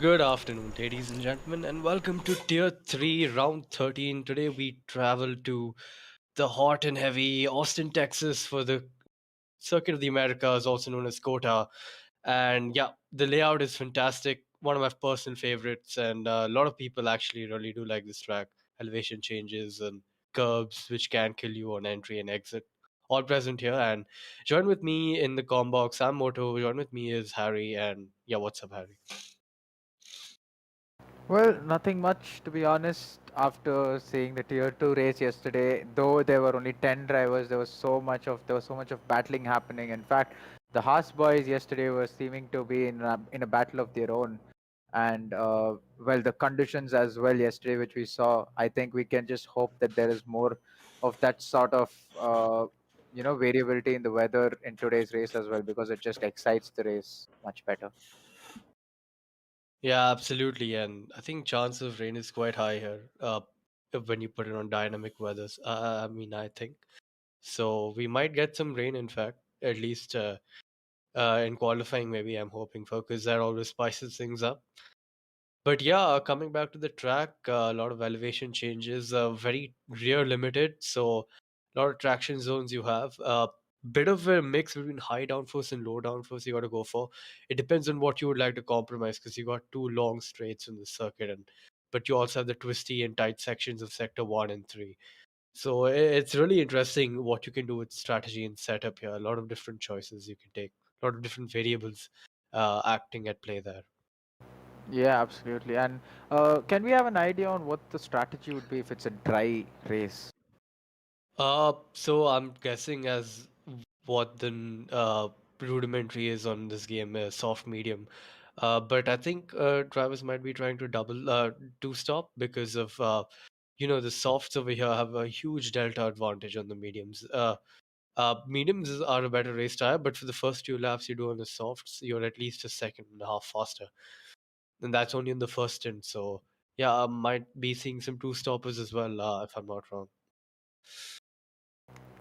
Good afternoon, ladies and gentlemen, and welcome to Tier 3, Round 13. Today we travel to the hot and heavy Austin, Texas for the Circuit of the Americas, also known as COTA. And yeah, the layout is fantastic, one of my personal favorites, and a lot of people actually really do like this track. Elevation changes and curbs, which can kill you on entry and exit. All present here, and join with me in the com box. I'm Moto. Join with me is Harry, and yeah, what's up, Harry? Well, nothing much to be honest. After seeing the Tier 2 race yesterday, though there were only 10 drivers, there was so much of battling happening. In fact, the Haas boys yesterday were seeming to be in a battle of their own. And well, the conditions as well yesterday, which we saw, I think we can just hope that there is more of that sort of variability in the weather in today's race as well, because it just excites the race much better. Yeah, absolutely. And I think chance of rain is quite high here when you put it on dynamic weathers. I mean, I think. So we might get some rain, in fact, at least in qualifying, maybe I'm hoping for, because that always spices things up. But yeah, coming back to the track, a lot of elevation changes, very rear limited. So a lot of traction zones you have. Bit of a mix between high downforce and low downforce you got to go for. It depends on what you would like to compromise because you got two long straights in the circuit, and but you also have the twisty and tight sections of sector 1 and 3. So it's really interesting what you can do with strategy and setup here. A lot of different choices you can take, a lot of different variables acting at play there. Yeah, absolutely. And can we have an idea on what the strategy would be if it's a dry race? So I'm guessing as what the rudimentary is on this game is soft medium. But I think drivers might be trying to double two stop because of the softs over here have a huge delta advantage on the mediums. Mediums are a better race tire, but for the first few laps you do on the softs, you're at least a second and a half faster, and that's only in the first stint. So yeah, I might be seeing some two stoppers as well, if I'm not wrong.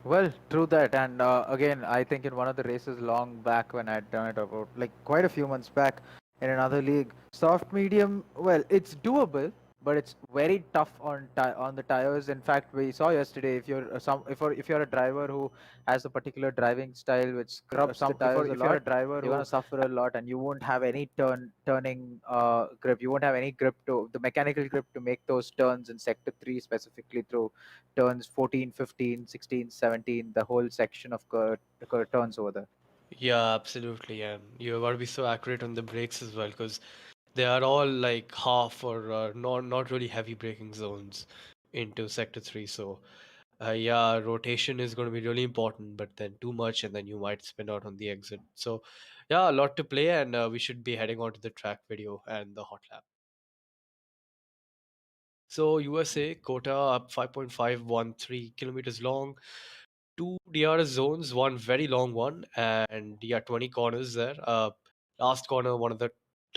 Well, true that. And again, I think in one of the races long back when I had done it about like quite a few months back in another league, soft medium, well, it's doable, but it's very tough on the tires. In fact, we saw yesterday if you're a driver who has a particular driving style which scrubs the tires a If you're lot, a driver you're gonna who suffer a lot, and you won't have any turning grip. You won't have any grip to the mechanical grip to make those turns in sector 3 specifically through turns 14, 15, 16, 17, the whole section of turns over there. Yeah, absolutely, and you got to be so accurate on the brakes as well because they are all like half or not really heavy braking zones into sector 3. So yeah, rotation is going to be really important, but then too much and then you might spin out on the exit. So yeah, a lot to play, and we should be heading on to the track video and the hot lap. So USA quota up 5.513 kilometers long, two DRS zones, one very long one, and yeah, 20 corners there. Last corner, one of the,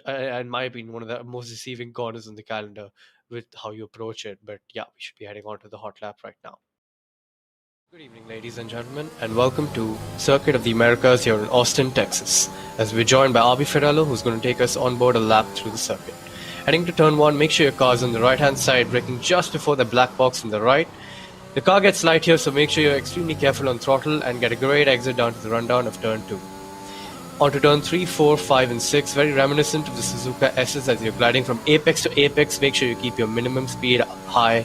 in my opinion, one of the most deceiving corners in the calendar with how you approach it. But yeah, we should be heading on to the hot lap right now. Good evening, ladies and gentlemen, and welcome to Circuit of the Americas here in Austin, Texas. As we're joined by Arby Ferrello, who's going to take us on board a lap through the circuit. Heading to turn 1, make sure your car's on the right-hand side, braking just before the black box on the right. The car gets light here, so make sure you're extremely careful on throttle and get a great exit down to the rundown of turn 2. Onto turn 3, 4, 5, and 6, very reminiscent of the Suzuka S's as you're gliding from apex to apex. Make sure you keep your minimum speed high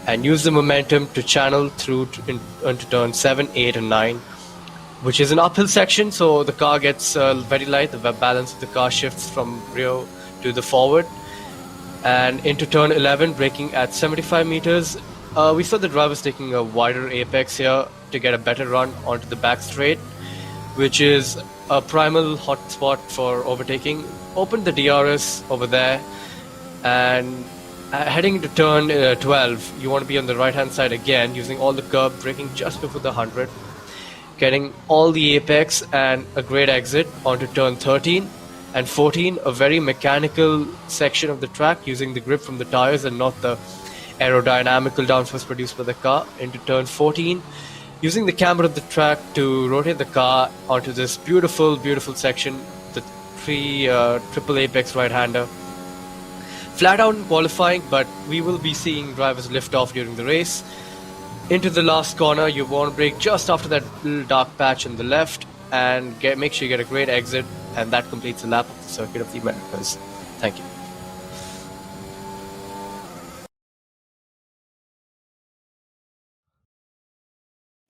and use the momentum to channel through into turn 7, 8, and 9, which is an uphill section, so the car gets very light. The balance of the car shifts from rear to the forward. And into turn 11, braking at 75 meters. We saw the drivers taking a wider apex here to get a better run onto the back straight, which is a primal hot spot for overtaking. Open the DRS over there, and heading into turn 12, you want to be on the right hand side again, using all the curb, braking just before the 100, getting all the apex and a great exit onto turn 13 and 14, a very mechanical section of the track, using the grip from the tires and not the aerodynamical downforce produced by the car. Into turn 14, using the camber of the track to rotate the car onto this beautiful section, the triple apex right-hander, flat out in qualifying, but we will be seeing drivers lift off during the race. Into the last corner, you want to brake just after that little dark patch on the left and make sure you get a great exit, and that completes a lap of the Circuit of the Americas. Thank you.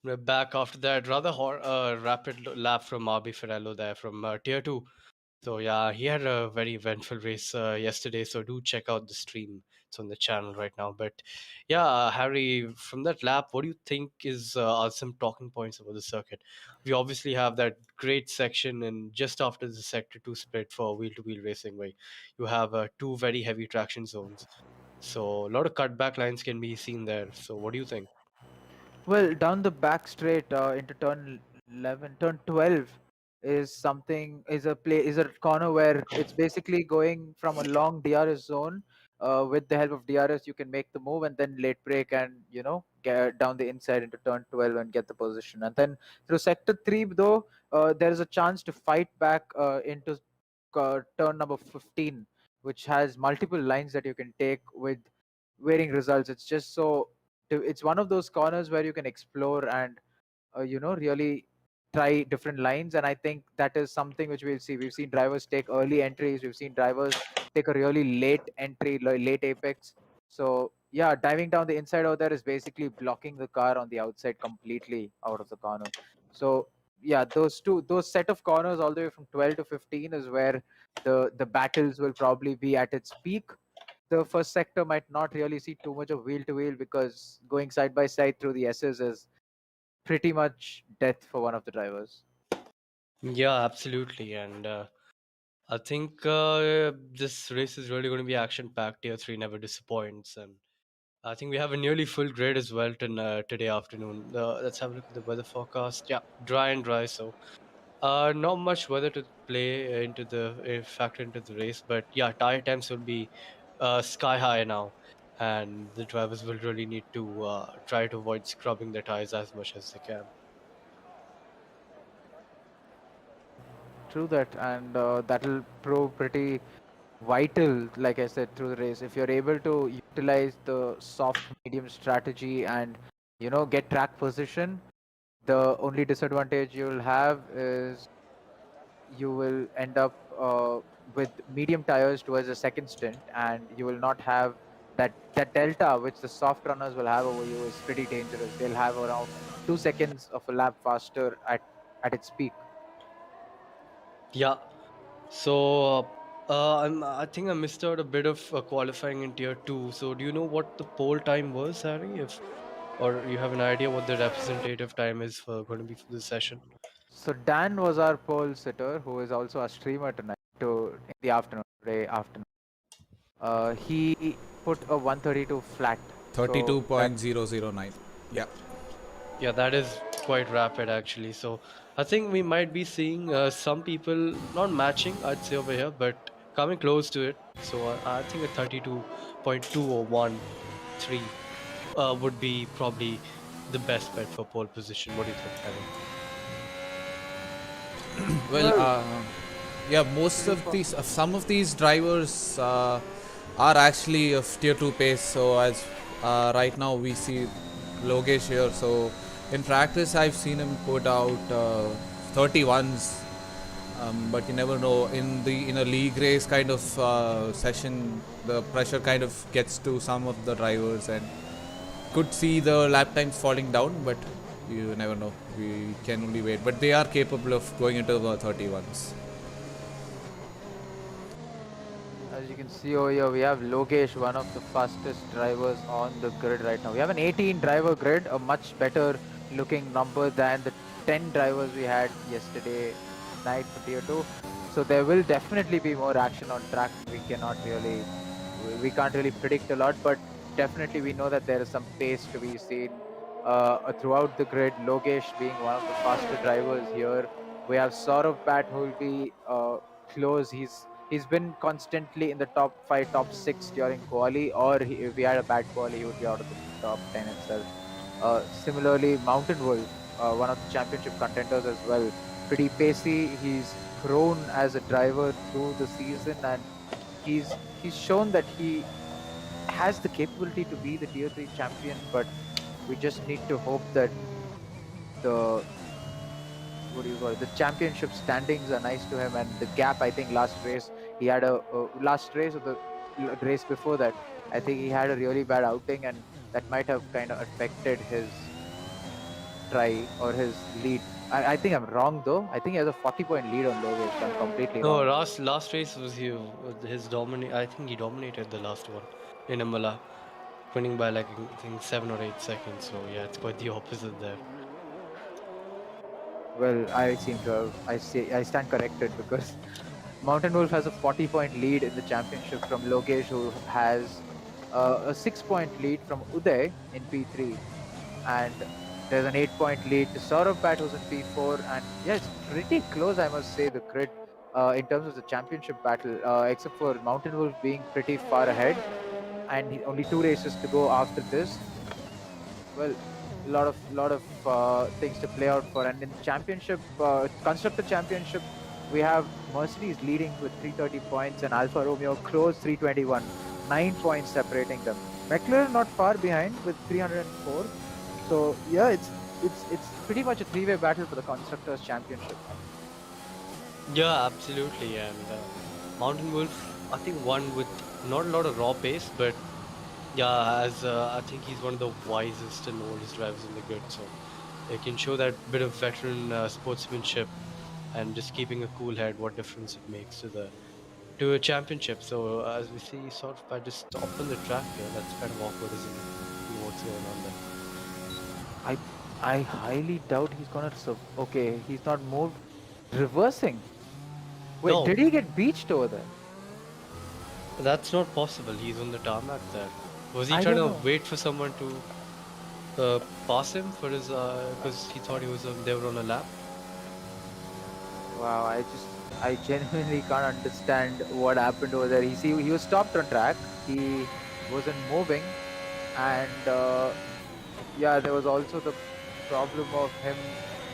We're back after that rather rapid lap from RB Ferrello there from Tier 2. So yeah, he had a very eventful race yesterday. So do check out the stream. It's on the channel right now. But yeah, Harry, from that lap, what do you think are some talking points about the circuit? We obviously have that great section, and just after the Sector 2 split for wheel-to-wheel racing, where you have two very heavy traction zones. So a lot of cutback lines can be seen there. So what do you think? Well, down the back straight into turn 11, turn 12 is a corner where it's basically going from a long DRS zone. With the help of DRS, you can make the move and then late brake and get down the inside into turn 12 and get the position. And then through sector 3, though, there is a chance to fight back into turn number 15, which has multiple lines that you can take with varying results. It's one of those corners where you can explore and really try different lines, and I think that is something which we'll see. We've seen drivers take early entries, we've seen drivers take a really late entry, late apex. So yeah, diving down the inside out there is basically blocking the car on the outside completely out of the corner. So yeah, those set of corners all the way from 12 to 15 is where the battles will probably be at its peak. The first sector might not really see too much of wheel to wheel because going side by side through the S's is pretty much death for one of the drivers. Yeah, absolutely. And I think this race is really going to be action packed. Tier 3 never disappoints. And I think we have a nearly full grid as well today afternoon. Let's have a look at the weather forecast. Yeah, dry and dry. So not much weather to play into the factor into the race. But yeah, tire temps will be sky high now. And the drivers will really need to try to avoid scrubbing their tires as much as they can. True that, and that'll prove pretty vital, like I said, through the race. If you're able to utilize the soft medium strategy and get track position, the only disadvantage you'll have is you will end up with medium tires towards the second stint, and you will not have that delta which the soft runners will have over you is pretty dangerous. They'll have around 2 seconds of a lap faster at its peak. Yeah. So I think I missed out a bit of qualifying in tier two. So do you know what the poll time was, Harry? If or you have an idea what the representative time is for going to be for this session? So Dan was our pole sitter, who is also a streamer tonight. In the afternoon, today afternoon, he put a 132 flat. So that 32.009. Yeah. Yeah, that is quite rapid actually. So I think we might be seeing some people not matching, I'd say over here, but coming close to it. So I think a 32.2 or 1.3 would be probably the best bet for pole position. What do you think, Harry? Well, well, yeah, most of these, some of these drivers are actually of tier 2 pace. So as right now we see Logesh here. So in practice, I've seen him put out 31s. But you never know. In a league race kind of session, the pressure kind of gets to some of the drivers, and could see the lap times falling down. But you never know. We can only wait. But they are capable of going into the 31s. as you can see over here, we have Logesh, one of the fastest drivers on the grid right now. We have an 18 driver grid, a much better looking number than the 10 drivers we had yesterday night for tier 2. So there will definitely be more action on track. We can't really predict a lot, but definitely we know that there is some pace to be seen throughout the grid. Logesh being one of the faster drivers here. We have Saurav Bat who will be close. He's been constantly in the top 5, top 6 during quali, or if he had a bad quali, he would be out of the top 10 itself. Similarly, Mountain Wolf, one of the championship contenders as well, pretty pacey. He's grown as a driver through the season, and he's shown that he has the capability to be the Tier 3 champion, but we just need to hope that the the championship standings are nice to him, and the gap. I think last race he had last race or the race before that, I think he had a really bad outing, and that might have kind of affected his try or his lead. I think I'm wrong though. I think he has a 40-point lead on Logesh. I'm completely No, wrong. last race was his dominate. I think he dominated the last one in Amala, winning by like I think 7 or 8 seconds. So yeah, it's quite the opposite there. Well, I seem to have. I stand corrected because Mountain Wolf has a 40-point lead in the championship from Logesh, who has a 6-point lead from Uday in P3, and there's an 8-point lead to Saurabh Pat, who's in P4, and yeah, it's pretty close, I must say, the grid in terms of the championship battle, except for Mountain Wolf being pretty far ahead, and only 2 races to go after this. Well, lot of things to play out for, and in championship, constructor championship, we have Mercedes leading with 330 points and Alfa Romeo close 321, 9 points separating them. McLaren not far behind with 304. So yeah, it's pretty much a 3-way battle for the constructors championship. Yeah, absolutely. And Mountain Wolf, I think won with not a lot of raw pace, but yeah, as I think he's one of the wisest and oldest drivers in the grid, so they can show that bit of veteran sportsmanship and just keeping a cool head. What difference it makes to a championship. So as we see, sort of by just stop on the track here, that's kind of awkward, isn't it? You know what's going on there. I highly doubt he's gonna okay, he's not moved. Reversing. Wait, No, did he get beached over there? that's not possible. He's on the tarmac there. Was he I trying don't to know. wait for someone to pass him for his because he thought he was they were on a lap? Wow, I genuinely can't understand what happened over there. He was stopped on track. He wasn't moving, and yeah, there was also the problem of him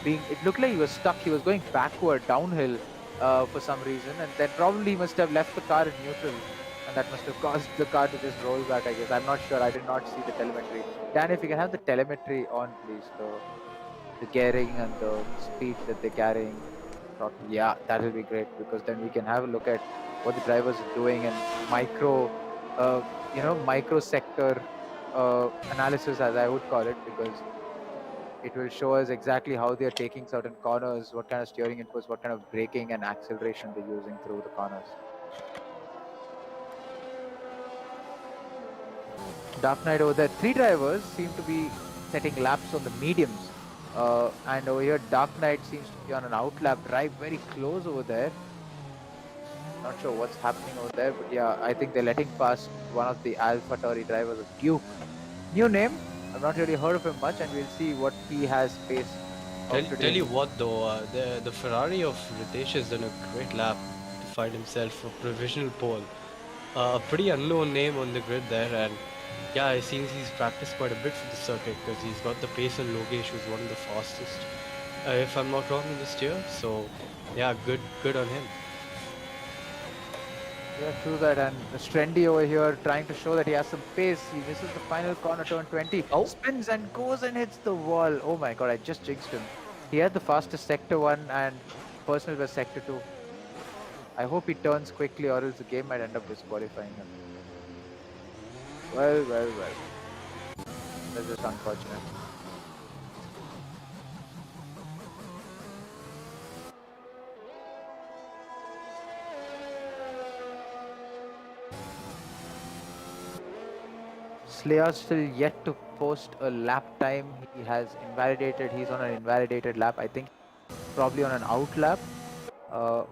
being. It looked like he was stuck. He was going backward downhill for some reason, and then probably he must have left the car in neutral, and that must have caused the car to just roll back. I guess I'm not sure. I did not see the telemetry. Dan, if you can have the telemetry on, please. The gearing and the speed that they're carrying. Yeah, that will be great, because then we can have a look at what the drivers are doing and micro, micro sector analysis, as I would call it, because it will show us exactly how they are taking certain corners, what kind of steering inputs, what kind of braking and acceleration they're using through the corners. Dark Knight over there, 3 drivers seem to be setting laps on the mediums. And over here, Dark Knight seems to be on an outlap drive, very close over there. Not sure what's happening over there, but yeah, I think they're letting past one of the AlphaTauri drivers, of Duke. New name, I've not really heard of him much, and we'll see what he has faced. Tell you what though, the Ferrari of Ritesh has done a great lap to find himself a provisional pole. A pretty unknown name on the grid there, and yeah, it seems he's practiced quite a bit for the circuit because he's got the pace on Logesh, who's one of the fastest, if I'm not wrong, in this tier. So yeah, good on him. Yeah, true that. And Strendy over here trying to show that he has some pace. He misses the final corner, turn 20. Oh. Spins and goes and hits the wall. Oh my god, I just jinxed him. He had the fastest sector 1 and personal best sector 2. I hope he turns quickly, or else the game might end up disqualifying him. Well. That's just unfortunate. Slayer still yet to post a lap time. He has invalidated. He's on an invalidated lap. I think probably on an out lap.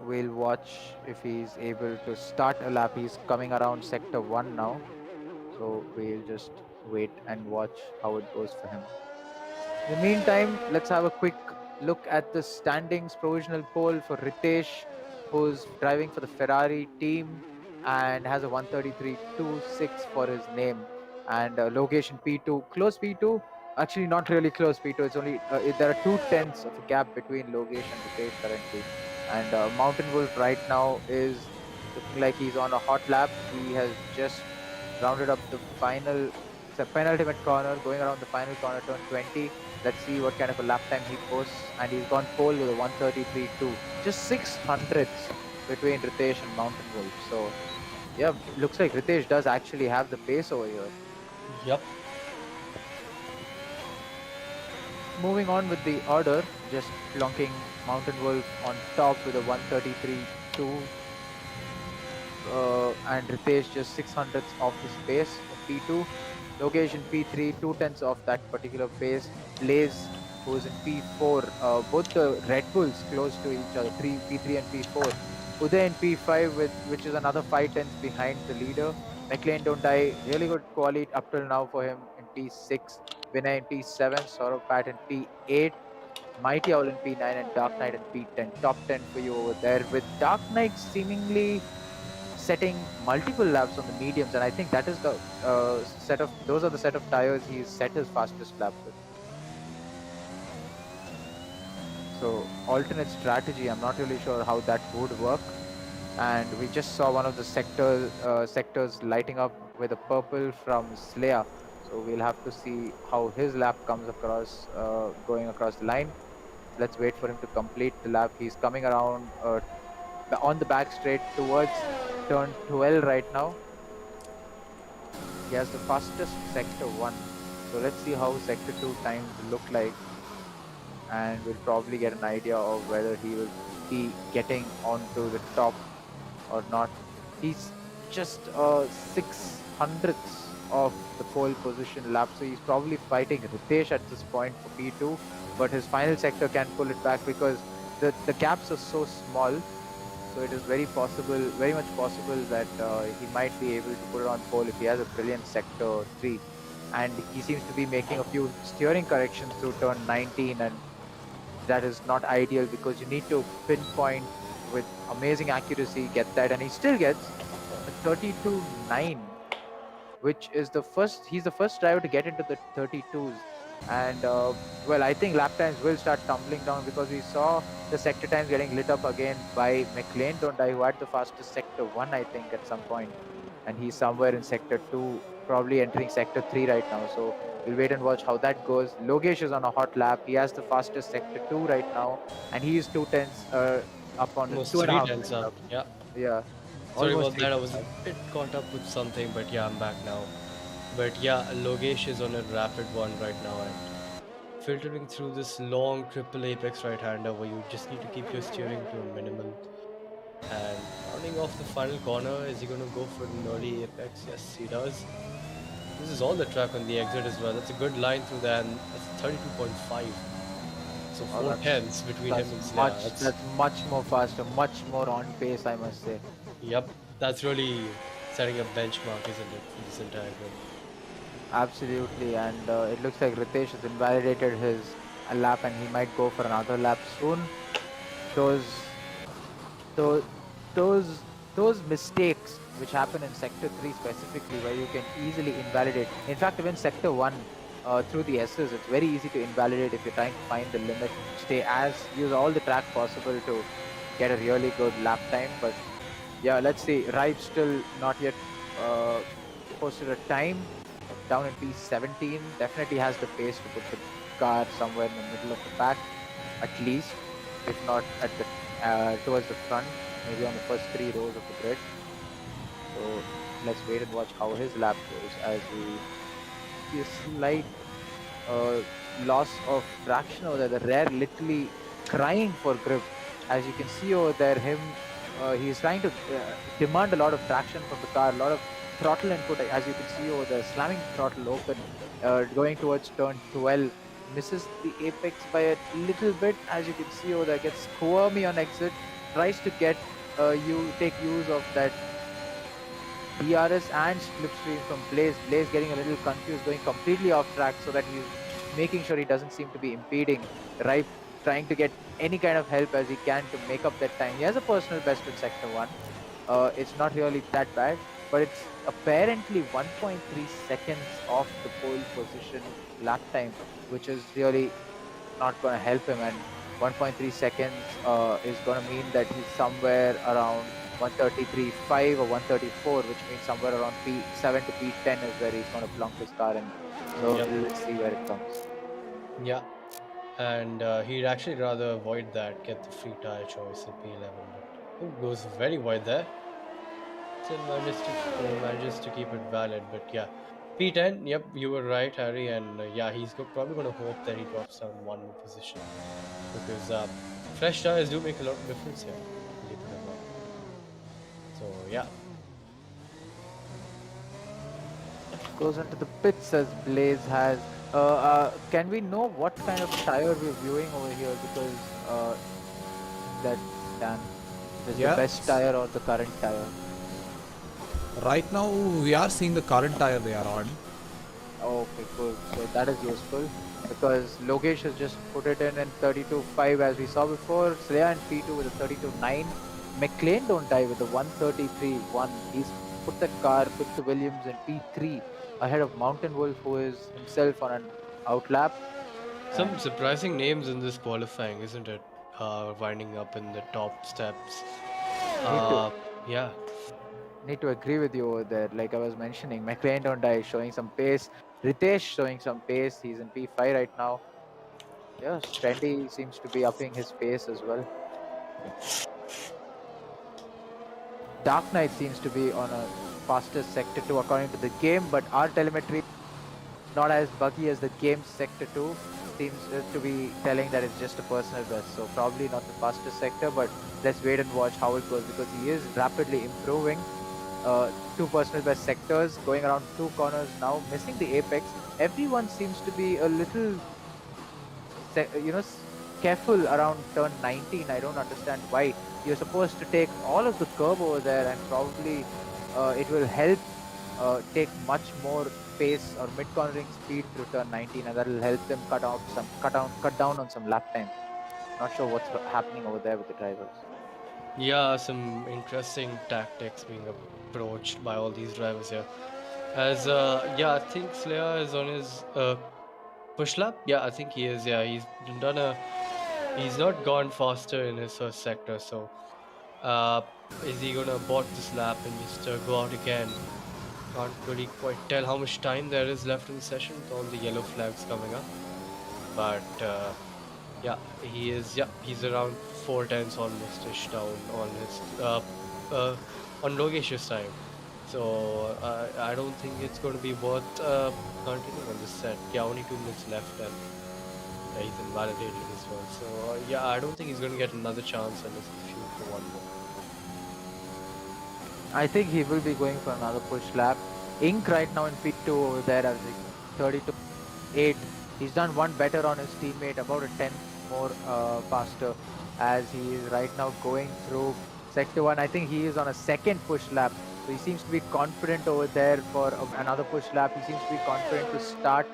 We'll watch if he's able to start a lap. He's coming around sector 1 now. So we'll just wait and watch how it goes for him. In the meantime, let's have a quick look at the standings provisional poll for Ritesh, who's driving for the Ferrari team and has a 133.26 for his name. And Logesh in P2, close P2. Actually, not really close P2. It's only there are 2/10 of a gap between Logesh and Ritesh currently. And Mountain Wolf right now is looking like he's on a hot lap. He has just rounded up the final, it's a penultimate corner, going around the final corner, turn 20. Let's see what kind of a lap time he posts. And he's gone pole with a 133.2. Just 600ths between Ritesh and Mountain Wolf. So, yeah, looks like Ritesh does actually have the pace over here. Yep. Moving on with the order, just plonking Mountain Wolf on top with a 133.2. And Ritesh just 600ths off his pace in P2. Logesh in P3, 2/10ths off that particular pace. Blaze, who is in P4. Both the Red Bulls close to each other, P3 and P4. Uday in P5, which is another 5/10ths behind the leader. McLean Don't Die, really good quality up till now for him in P6. Vinay in P7, Saurabh Pat in P8. Mighty Owl in P9 and Dark Knight in P10. Top 10 for you over there, with Dark Knight seemingly setting multiple laps on the mediums, and I think that is the those are the set of tires he's set his fastest lap with. So alternate strategy, I'm not really sure how that would work. And we just saw one of the sectors lighting up with a purple from Slayer. So we'll have to see how his lap comes across, going across the line. Let's wait for him to complete the lap. He's coming around on the back straight towards turn 12 right now. He has the fastest sector 1. So let's see how sector 2 times look like. And we'll probably get an idea of whether he will be getting onto the top or not. He's just 600ths of the pole position lap, so he's probably fighting Ritesh at this point for P2, but his final sector can pull it back because the gaps are so small. So it is very much possible that he might be able to put it on pole if he has a brilliant sector 3. And he seems to be making a few steering corrections through turn 19, and that is not ideal because you need to pinpoint with amazing accuracy, get that, and he still gets a 32.9, which is he's the first driver to get into the 32s. And well, I think lap times will start tumbling down because we saw the sector times getting lit up again by McLean Don't Die, who had the fastest sector 1, I think, at some point. And he's somewhere in sector 2, probably entering sector 3 right now. So we'll wait and watch how that goes. Logesh is on a hot lap. He has the fastest sector 2 right now, and he is 2/10ths up on Almost 2.5 3/10 up. Yeah. Yeah. Sorry Almost about that. I 3 was a bit caught up with something, but yeah, I'm back now. But yeah, Logesh is on a rapid one right now and filtering through this long triple apex right-hander where you just need to keep your steering to a minimum. And rounding off the final corner, is he going to go for an early apex? Yes, he does. This is all the track on the exit as well. That's a good line through there, and that's 32.5. So 4/10ths between him and Slayer. That's much more faster, much more on pace, I must say. Yep, that's really setting a benchmark, isn't it, for this entire group? Absolutely, and it looks like Ritesh has invalidated his lap, and he might go for another lap soon. Those, those, those, those mistakes which happen in Sector 3 specifically, where you can easily invalidate. In fact, even Sector 1 through the S's, it's very easy to invalidate if you're trying to find the limit. Use all the track possible to get a really good lap time. But yeah, let's see. Rive still not yet posted a time. Down in P17, definitely has the pace to put the car somewhere in the middle of the pack, at least, if not at the towards the front, maybe on the first 3 rows of the grid. So let's wait and watch how his lap goes as we see a slight loss of traction over there. The rear literally crying for grip, as you can see over there. He's trying to demand a lot of traction from the car, a lot of throttle input, as you can see over there, slamming throttle open, going towards turn 12, misses the apex by a little bit, as you can see over there, gets squirmy on exit, tries to get take use of that DRS and slipstream from Blaze. Blaze getting a little confused, going completely off track, so that he's making sure he doesn't seem to be impeding. Ripe trying to get any kind of help as he can to make up that time. He has a personal best in Sector 1. It's not really that bad, but it's apparently 1.3 seconds off the pole position lap time, which is really not going to help him. And 1.3 seconds is going to mean that he's somewhere around 133.5 or 134, which means somewhere around P7 to P10 is where he's going to plunk his car in. So Yep. let's see where it comes. Yeah. And he'd actually rather avoid that, get the free tire choice at P11, but goes very wide there. Still manages to keep it valid, but yeah. P10, yep, you were right, Harry, and yeah, he's probably going to hope that he drops down one more position because fresh tires do make a lot of difference here, believe it or not. So yeah, Goes into the pits as Blaze has. Can we know what kind of tire we're viewing over here? Because that Dan is the Yeah. best tire or the current tire. Right now, we are seeing the current tire they are on. Okay, cool. So that is useful because Logesh has just put it in 32.5 as we saw before. Sreya in P2 with a 32.9. McLean don't die with a 133.1. He's put the car, put the Williams in P3 ahead of Mountain Wolf, who is himself on an outlap. some surprising names in this qualifying, isn't it? Winding up in the top steps. Need to Yeah, need to agree with you over there. Like I was mentioning, McLean don't die is showing some pace. Ritesh showing some pace. He's in P5 right now. Yes, Trendy seems to be upping his pace as well. Dark Knight seems to be on a fastest sector 2 according to the game, but our telemetry not as buggy as the game's sector 2 seems to be telling that it's just a personal best. So probably not the fastest sector, but let's wait and watch how it goes because he is rapidly improving. Two personal best sectors, going around two corners now, missing the apex. Everyone seems to be a little, careful around turn 19. I don't understand why. You're supposed to take all of the curve over there, and probably it will help take much more pace or mid cornering speed through turn 19, and that will help them cut down on some lap time. Not sure what's happening over there with the drivers. yeah, some interesting tactics being approached by all these drivers here. As yeah, I think Slayer is on his push lap. Yeah, I think he is. Yeah, he's not gone faster in his first sector. So uh, is he gonna abort this lap and just go out again? Can't really quite tell how much time there is left in the session with all the yellow flags coming up. But yeah, he is. Yeah, he's around 4 tenths almost ish down on his on Logesh's time. So I don't think it's going to be worth continuing on this set. Yeah, only 2 minutes left, and he's invalidated as well. So yeah, I don't think he's going to get another chance unless he's fueled for one more. I think he will be going for another push lap. Ink right now in P2 over there as 32.8. He's done one better on his teammate, about a 10 more faster as he is right now going through sector 1. I think he is on a second push lap. So he seems to be confident over there for another push lap. He seems to be confident to start.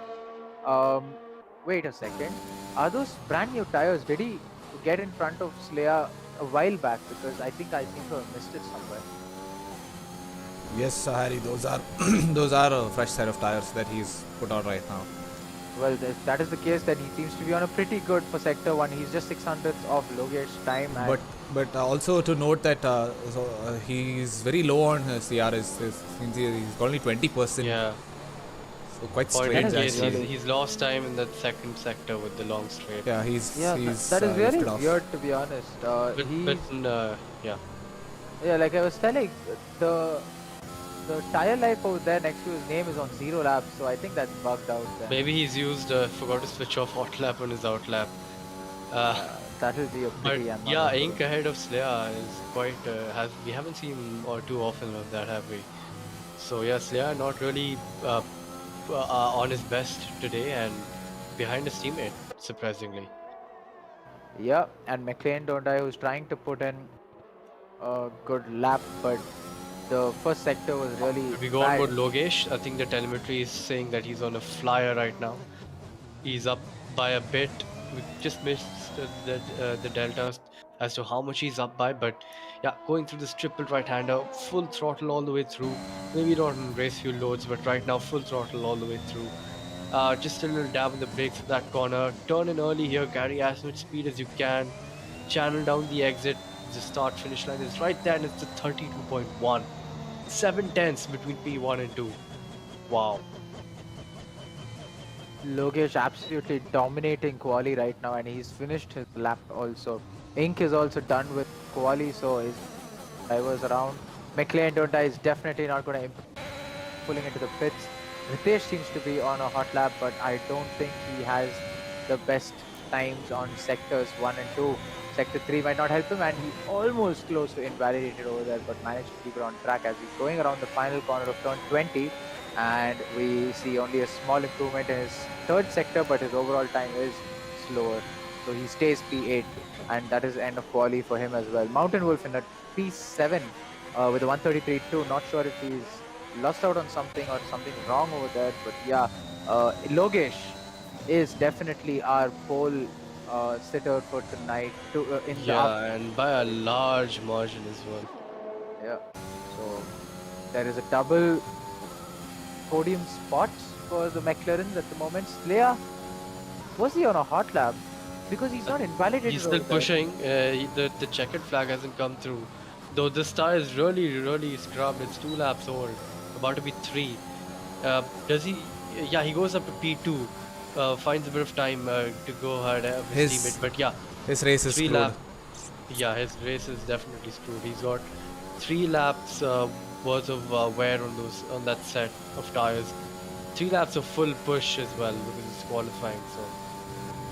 Wait a second. Are those brand new tires? Did he get in front of Slayer a while back? Because I think I seem to have missed it somewhere. Yes, Harry, those are those are a fresh set of tires that he's put out right now. Well, if that is the case, then he seems to be on a pretty good for sector 1. He's just 600ths off Logesh's time. And But also to note that he's very low on his CRS. He's only 20%. Yeah. So quite Point in strange case actually. he's lost time in that second sector with the long straight. Yeah, he's that is really lifted off. weird to be honest. Yeah. Yeah, like I was telling, the tire life over there next to his name is on 0 laps, so I think that's bugged out then. Maybe he's forgot to switch off Hotlap on his outlap. That will be a pretty But yeah, Ink ahead of Slayer is quite. We haven't seen or too often of that, have we? So yeah, Slayer not really on his best today and behind his teammate, surprisingly. Yeah, and McLean don't die, who's trying to put in a good lap, but the first sector was really If we go on with Logesh, I think the telemetry is saying that he's on a flyer right now. He's up by a bit. We just missed the delta as to how much he's up by, but yeah, going through this triple right-hander, full throttle all the way through. Maybe not on race fuel loads, but right now full throttle all the way through. Just a little dab in the brakes at that corner. Turn in early here, carry as much speed as you can. Channel down the exit The start finish line is right there, and it's the 32.1. 7 tenths between P1 and 2. Wow. Logesh absolutely dominating quali right now, and he's finished his lap also. Ink is also done with quali, so his drivers around. McLean Donda is definitely not going to pulling into the pits. Ritesh seems to be on a hot lap, but I don't think he has the best times on sectors 1 and 2. Sector 3 might not help him, and he almost close to invalidated over there, but managed to keep it on track as he's going around the final corner of turn 20. And we see only a small improvement in his third sector, but his overall time is slower. So he stays P8, and that is the end of quali for him as well. Mountain Wolf in a P7 with a 133.2. Not sure if he's lost out on something or something wrong over there, but yeah, Logesh is definitely our pole sitter for tonight. And by a large margin as well. Yeah, so there is a double podium spots for the McLarens at the moment. Slayer, was he on a hot lap? Because he's not invalidated. He's still pushing. The checkered flag hasn't come through. Though this tire is really scrubbed. It's 2 laps old. About to be 3. Does he? Yeah, he goes up to P2. Finds a bit of time to go ahead of his teammate. But yeah, his race is 3 screwed. Yeah, his race is definitely screwed. He's got 3 laps worth of wear on that set of tires. 3 laps of full push as well because it's qualifying. So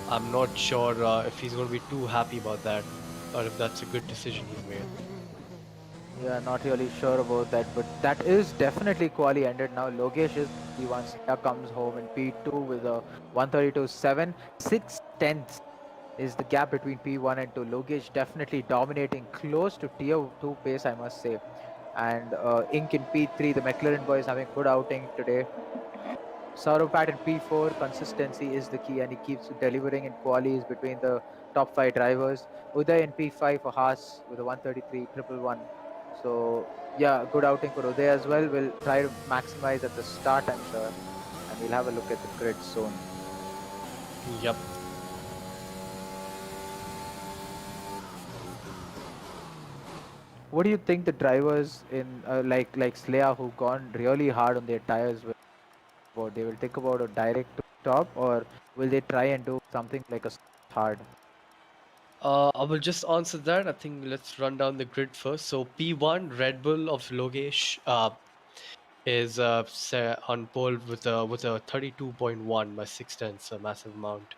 I'm not sure if he's going to be too happy about that, or if that's a good decision he's made. Yeah, not really sure about that, but that is definitely quali ended now. Logesh is P1. Slayer comes home in P2 with a 132.7. 6 tenths is the gap between P1 and 2. Logesh definitely dominating, close to tier 2 pace, I must say. And Ink in P3, the McLaren boys having good outing today. Sauropat in P4, consistency is the key, and he keeps delivering in qualies between the top 5 drivers. Uday in P5 for Haas with a 133.111. So yeah, good outing for Uday as well. We'll try to maximize at the start, I'm sure, and we'll have a look at the grid soon. Yep. What do you think the drivers in like Slayer who gone really hard on their tires will about? They will think about a direct stop, or will they try and do something like a hard? I will just answer that. I think let's run down the grid first. So P1 Red Bull of Logesh is on pole with a 32.1 by 6 tenths, a massive amount.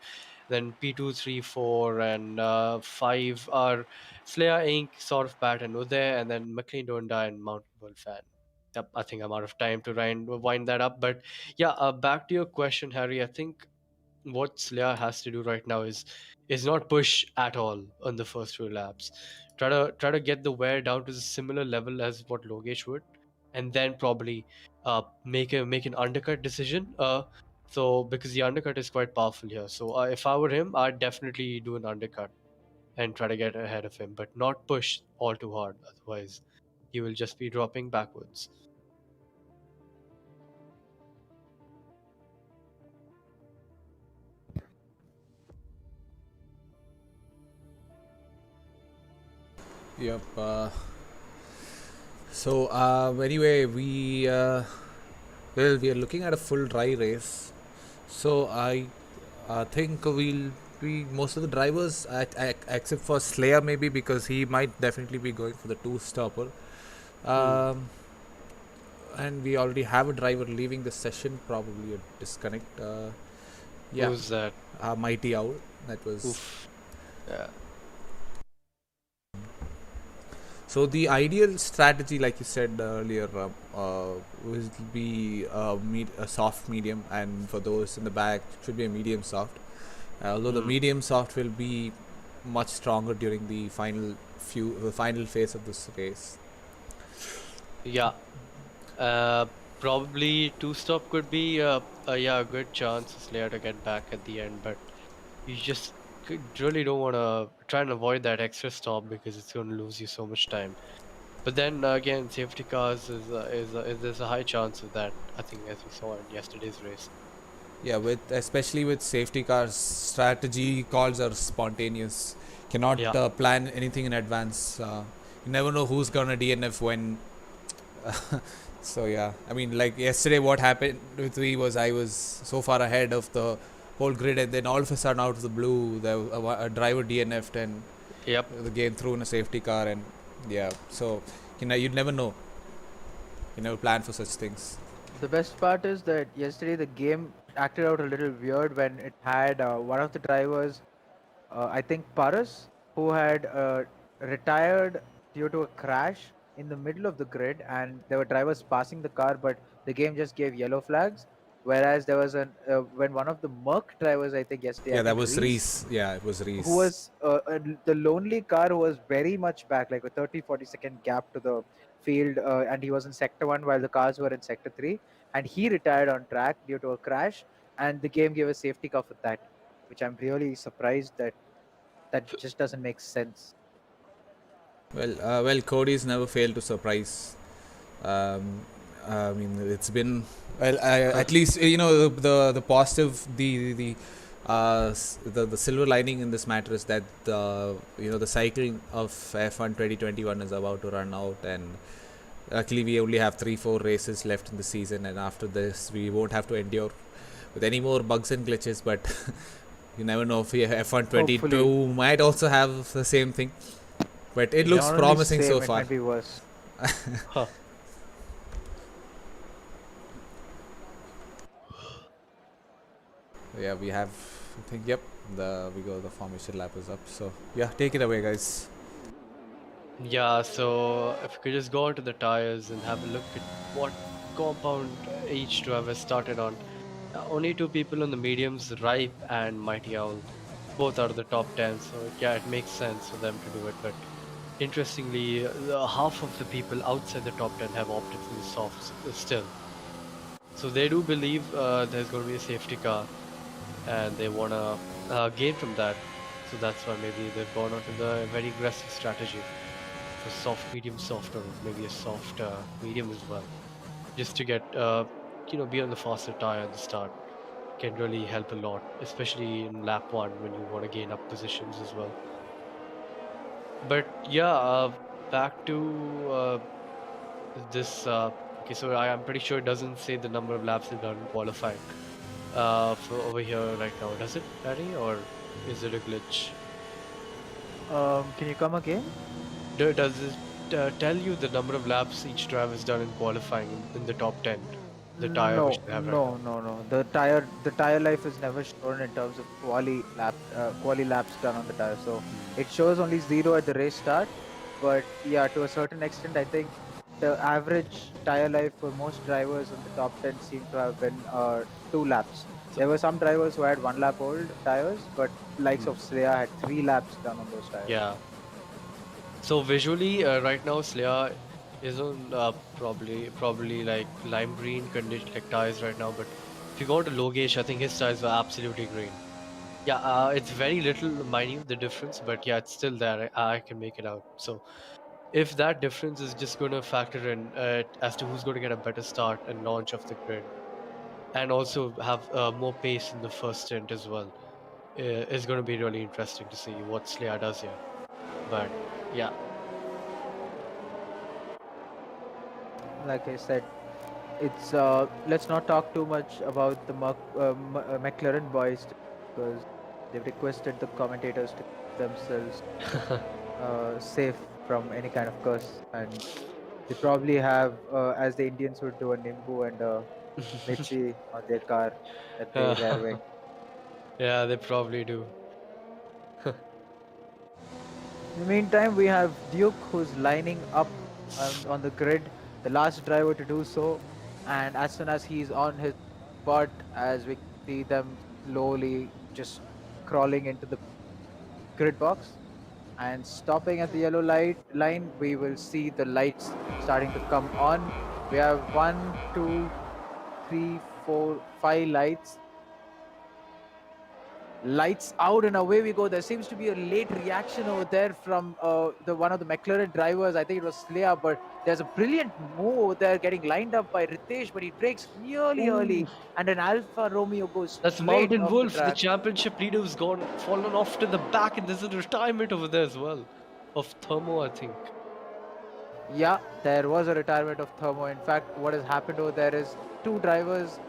Then P2, 3, 4, and 5 are Slayer Inc., Sort of Pat and Uday, and then McLean Donda and Mountain Wolf. And yep, I think I'm out of time to wind that up. But yeah, back to your question, Harry. I think what Slayer has to do right now is not push at all on the first 2 laps. Try to get the wear down to the similar level as what Logesh would, and then probably make an undercut decision. So because the undercut is quite powerful here. So if I were him, I'd definitely do an undercut and try to get ahead of him, but not push all too hard. Otherwise, you will just be dropping backwards. Yep. So anyway, we are looking at a full dry race. So I think we'll be most of the drivers, except for Slayer maybe, because he might definitely be going for the 2-stopper. And we already have a driver leaving the session, probably a disconnect. Yeah. Who's that? Mighty Owl. That was. Oof. Yeah. So the ideal strategy, like you said earlier, will be a soft medium, and for those in the back, it should be a medium soft. Although the medium soft will be much stronger during the final phase of this race. Yeah. Probably 2-stop could be a good chance for Slayer to get back at the end, but you just really don't want to try and avoid that extra stop because it's going to lose you so much time. But then again, safety cars is there's a high chance of that. I think as we saw in yesterday's race. Yeah, especially with safety cars, strategy calls are spontaneous. Cannot Yeah. plan anything in advance. You never know who's gonna DNF when. So yeah, I mean, like yesterday, what happened with me was I was so far ahead of the whole grid, and then all of a sudden, out of the blue, a driver DNF'd, and Yep. the game threw in a safety car, and yeah, so you'd never know. You never plan for such things. The best part is that yesterday the game acted out a little weird when it had one of the drivers, I think Paras, who had retired due to a crash in the middle of the grid, and there were drivers passing the car, but the game just gave yellow flags. Whereas there was when one of the Merc drivers, I think yesterday, I Yeah, that think was Reese, Reese. Yeah, it was who Reese. was the lonely car who was very much back, like a 30-40 second gap to the field, and he was in sector 1 while the cars were in sector 3, and he retired on track due to a crash, and the game gave a safety car for that, which I'm really surprised that just doesn't make sense. Well, Cody's never failed to surprise. Um, I mean, it's been at least the positive, the silver lining in this matter is that the cycling of F1 2021 is about to run out, and luckily we only have 3-4 races left in the season, and after this we won't have to endure with any more bugs and glitches. But you never know, if F1 22 Hopefully. might also have the same thing, but it looks Not only promising so same, it far. might be worse. Huh. Yeah, we have, I think, yep, the formation lap is up. So yeah, take it away, guys. Yeah, so if you could just go onto the tires and have a look at what compound each driver started on. Only two people on the mediums, Ripe and Mighty Owl, both are the top 10, so yeah, it makes sense for them to do it. But interestingly, half of the people outside the top 10 have opted for the softs still. So they do believe there's going to be a safety car, and they want to gain from that. So that's why maybe they've gone onto the very aggressive strategy for soft, medium, soft, or maybe a soft medium as well, just to get be on the faster tire at the start. Can really help a lot, especially in lap 1 when you want to gain up positions as well. But yeah, back to this. Okay, so I'm pretty sure it doesn't say the number of laps they've done in qualifying for over here right now. Does it, Patty, or is it a glitch? Can you come again? Does it tell you the number of laps each driver has done in qualifying in the top 10? The tire which No, they have right now. no, no, no. The tire life is never shown in terms of quali laps done on the tire. So it shows only 0 at the race start. But yeah, to a certain extent, I think the average tire life for most drivers in the top 10 seem to have been 2 laps. So, There were some drivers who had 1 lap old tires, but likes of Sreya had 3 laps done on those tires. yeah. So visually, right now Slayer is on probably like lime green condition like tires right now. But if you go to Logesh, I think his tires were absolutely green. Yeah, it's very little minute the difference, but yeah, it's still there. I can make it out. So if that difference is just going to factor in as to who's going to get a better start and launch of the grid, and also have more pace in the first stint as well, is going to be really interesting to see what Slayer does here. But yeah. Like I said, it's let's not talk too much about the McLaren boys because they've requested the commentators to keep themselves safe from any kind of curse, and they probably have, as the Indians would do, a Nimbu and a Mitzi on their car that they rear. Yeah, they probably do. In the meantime, we have Duke who's lining up on the grid, the last driver to do so. And as soon as he's on his spot, as we see them slowly just crawling into the grid box and stopping at the yellow light line, we will see the lights starting to come on. We have 1, 2, 3, 4, 5 lights. Lights out and away we go. There seems to be a late reaction over there from one of the McLaren drivers. I think it was Slayer, but there's a brilliant move over there getting lined up by Ritesh, but he breaks really early, Ooh, and an Alfa Romeo goes that's straight Mountain off the Wolf, the track. championship leader, who's fallen off to the back, and there's a retirement over there as well of Thermo, I think. Yeah, there was a retirement of Thermo. In fact, what has happened over there is two drivers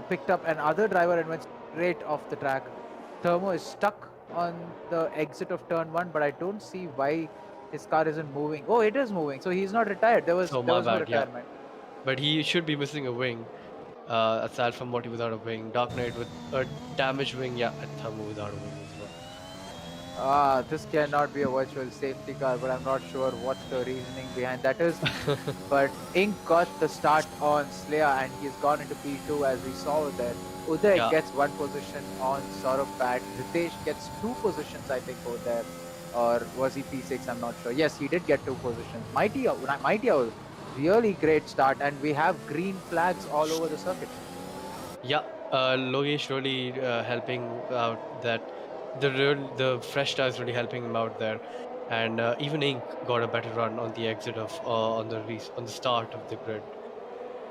picked up another driver and went straight off the track. Thermo is stuck on the exit of turn 1, but I don't see why his car isn't moving. Oh, it is moving, so he's not retired. There was So there my was no bad, yeah. retirement. But he should be missing a wing. Aside from Morty without a wing, Dark Knight with a damaged wing, yeah, and Thermo without a wing as well. This cannot be a virtual safety car, but I'm not sure what the reasoning behind that is. But Ink got the start on Slayer and he's gone into P2 as we saw there. Uday Yeah. gets one position on Saurabh Pat. Ritesh gets two positions, I think, over there. Or was he P6? I'm not sure. Yes, he did get two positions. Mighty Owl, really great start. And we have green flags all over the circuit. Yeah, Logesh really helping out that the fresh tires really helping him out there, and even Ink got a better run on the exit of on the start of the grid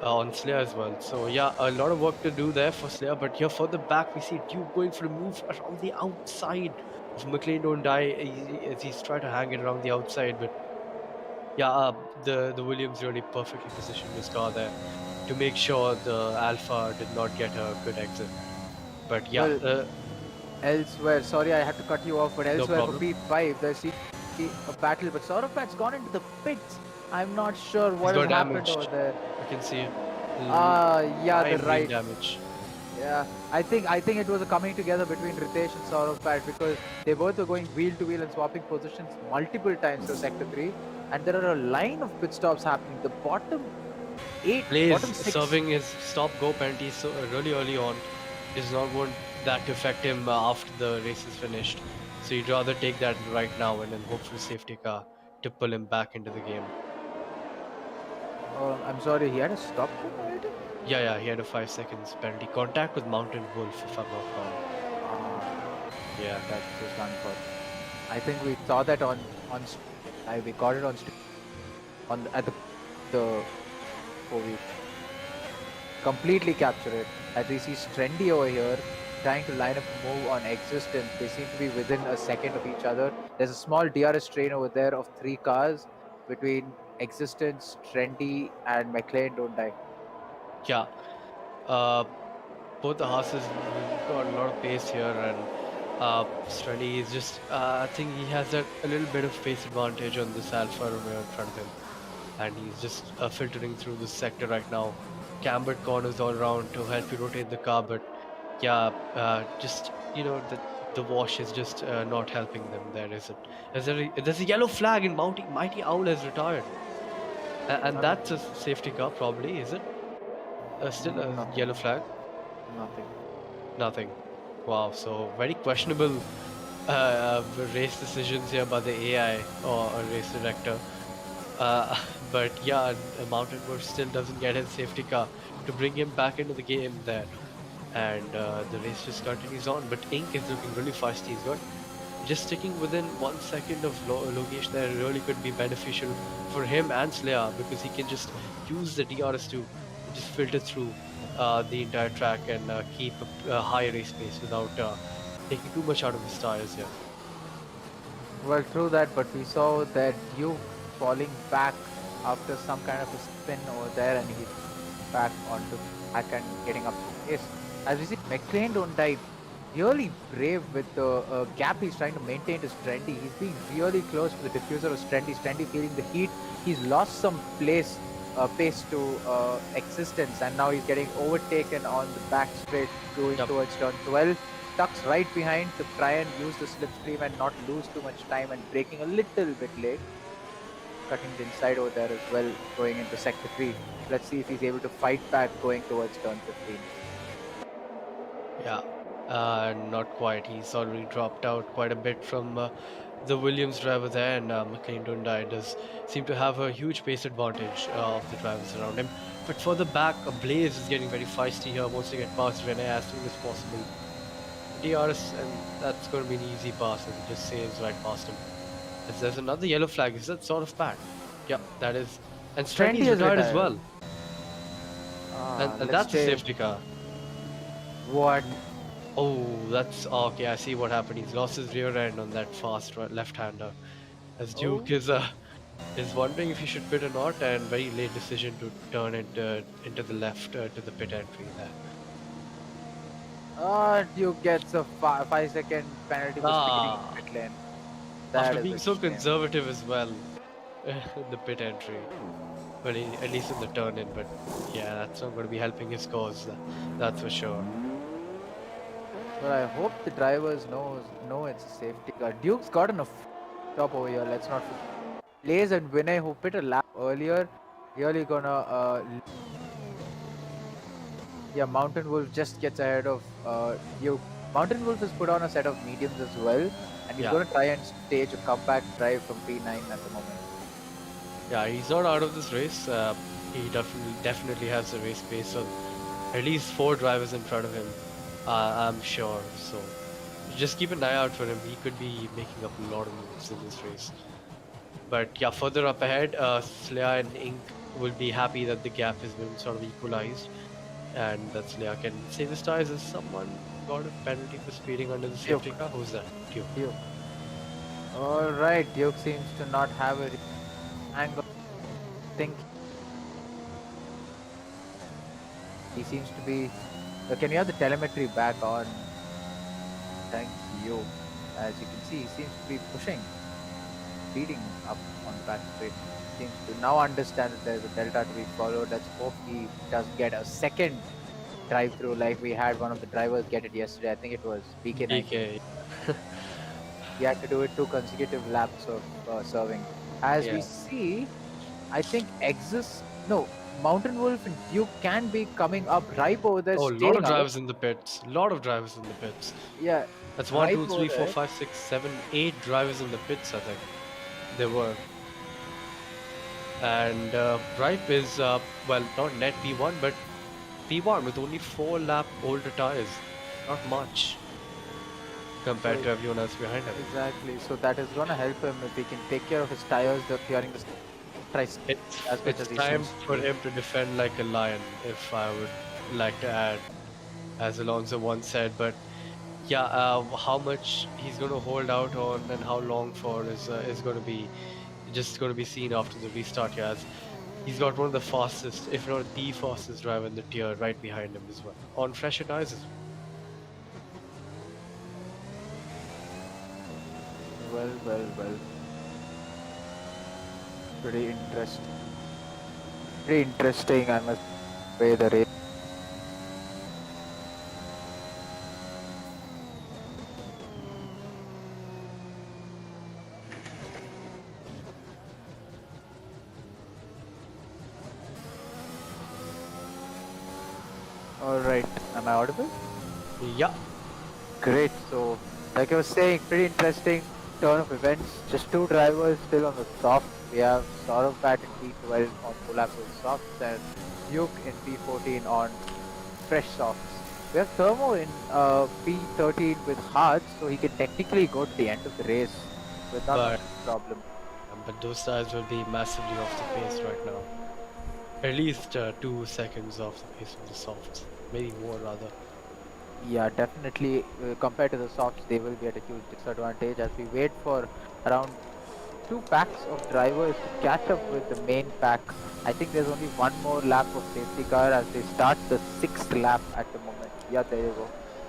on Slayer as well. So yeah, a lot of work to do there for Slayer. But here further back, we see Duke going for a move around the outside of McLean. Don't die as he's trying to hang it around the outside, but yeah, the Williams really perfectly positioned his car there to make sure the Alpha did not get a good exit. But yeah, Well, elsewhere, sorry I had to cut you off, but elsewhere for problem. P5, there seems to be a battle, but Saurabh Pat's gone into the pits. I'm not sure He's what has got happened damaged. over there. You can see Yeah, the high wing right. damage. Yeah, I think it was a coming together between Ritesh and Saurabh Pat because they both were going wheel to wheel and swapping positions multiple times to Sector 3, and there are a line of pit stops happening. The bottom Blaze bottom 6. serving his stop-go penalty so really early on is not going that to affect him after the race is finished. So he'd rather take that right now and then hope for a safety car to pull him back into the game. I'm sorry, he had a stop penalty? Yeah, he had a 5 seconds penalty. Contact with Mountain Wolf, if I'm not wrong. Yeah. That's just unfortunate. I think we saw that on we got it on at the before we completely capture it. As we see Strendy over here trying to line up a move on Existence. They seem to be within a second of each other. There's a small DRS train over there of 3 cars between Existence, Trendy, and McLean Don't Die. Yeah. Both the horses got a lot of pace here, and Strendy is just. I think he has a little bit of pace advantage on this Alfa Romeo in front of him, and he's just filtering through this sector right now. Cambered corners all around to help you rotate the car, but yeah, just the wash is just not helping them. There is it. There's a yellow flag, and Mighty Owl has retired, and that's a safety car, probably, is it? Still a No, yellow flag. nothing. Nothing. Wow, so very questionable race decisions here by the AI or a race director. But yeah, Mountain Wolf still doesn't get his safety car to bring him back into the game there. And the race just continues on. But Ink is looking really feisty. He's got just sticking within 1 second of Logesh there really could be beneficial for him and Slayer because he can just use the DRS to just filter through the entire track and keep a high race pace without taking too much out of his tires here. Well, true that, but we saw that you falling back after some kind of a spin over there, and he's back onto back and getting up to pace. As we see, McLean Don't Die really brave with the gap he's trying to maintain to Strendy. He's being really close to the diffuser of Strendy. Strendy feeling the heat. He's lost some pace to Existence, and now he's getting overtaken on the back straight going towards turn 12. Tucks right behind to try and use the slipstream and not lose too much time and braking a little bit late. Cutting the inside over there as well, going into sector 3. Let's see if he's able to fight back going towards turn 15. Yeah, not quite. He's already dropped out quite a bit from the Williams driver there, and McLean Dundai does seem to have a huge pace advantage of the drivers around him. But further back, Blaze is getting very feisty here, wants to get past Rene as soon as possible. DRS, and that's going to be an easy pass as he just sails right past him. As there's another yellow flag. Is that sort of bad? Yep, that is. And Trendy Strendy's is retired as retired. well. And Let's that's a say safety car. what? Oh, that's okay. I see what happened. He's lost his rear end on that fast left-hander. As Oh, Duke is wondering if he should pit or not, and very late decision to turn into the left to the pit entry there. Duke gets a 5 second penalty for speeding in Ah, pit lane. after That is being a so shame. conservative as well, the pit entry. But at least in the turn in. But yeah, that's not going to be helping his cause. That's for sure. But I hope the drivers know it's a safety car. Duke's gotten a top over here. Let's not forget. Blaze and Vinay, who pit a lap earlier, really gonna yeah. Mountain Wolf just gets ahead of Duke. Mountain Wolf has put on a set of mediums as well, and he's Yeah, gonna try and stage a comeback drive from P9 at the moment. yeah, he's not out of this race. He definitely has the race pace on at least 4 drivers in front of him. I'm sure. So just keep an eye out for him. He could be making up a lot of moves in this race. But yeah, further up ahead, Slea and Ink will be happy that the gap has been sort of equalized, and that Slea can save his tires. As someone got a penalty for speeding under the safety Duke. car. Who's that? Duke. Duke. All right, Duke seems to not have a angle. Think he seems to be. Can you have the telemetry back on? Thank you. As you can see, he seems to be pushing, speeding up on the back straight. Seems to now understand that there's a delta to be followed. Let's hope he does get a second drive through like we had one of the drivers get it yesterday. I think it was BK9. BK. He had to do it 2 consecutive laps of serving. As we Yeah. see, I think no, Mountain Wolf and Duke can be coming up. Ripe over there, Oh, a lot of staying out. drivers in the pits. A lot of drivers in the pits. Yeah, That's one, Ripe two, over three, four, there. 5, 6, 7, 8 drivers in the pits, I think. There were. And Ripe is, well, not net P1, but P1 with only 4 lap older tires. Not much compared to everyone else behind him. Exactly. So that is going to help him if he can take care of his tires. They're clearing the tries as much It's as he time seems to for do. him to defend like a lion, if I would like to add, as Alonso once said. But yeah, how much he's going to hold out on and how long for is going to be just going to be seen after the restart here. As he's got one of the fastest, if not the fastest driver in the tier right behind him as well, on fresher tires as well. Well. Pretty interesting. Pretty interesting, I must say, the race. Alright, am I audible? Yeah, Great. So, like I was saying, pretty interesting turn of events. Just 2 drivers still on the soft. We have Saurav Bat in P12 on Hotlap with softs and Duke in P14 on fresh softs. We have Thermo in P13 with hards, so he can technically go to the end of the race with not much but problem. but those tires will be massively off the pace right now. At least 2 seconds off the pace of the softs, maybe more rather. Yeah, definitely. Compared to the softs, they will be at a huge disadvantage as we wait for around 2 packs of drivers to catch up with the main pack. I think there's only one more lap of safety car as they start the 6th lap at the moment. Yeah, there you go.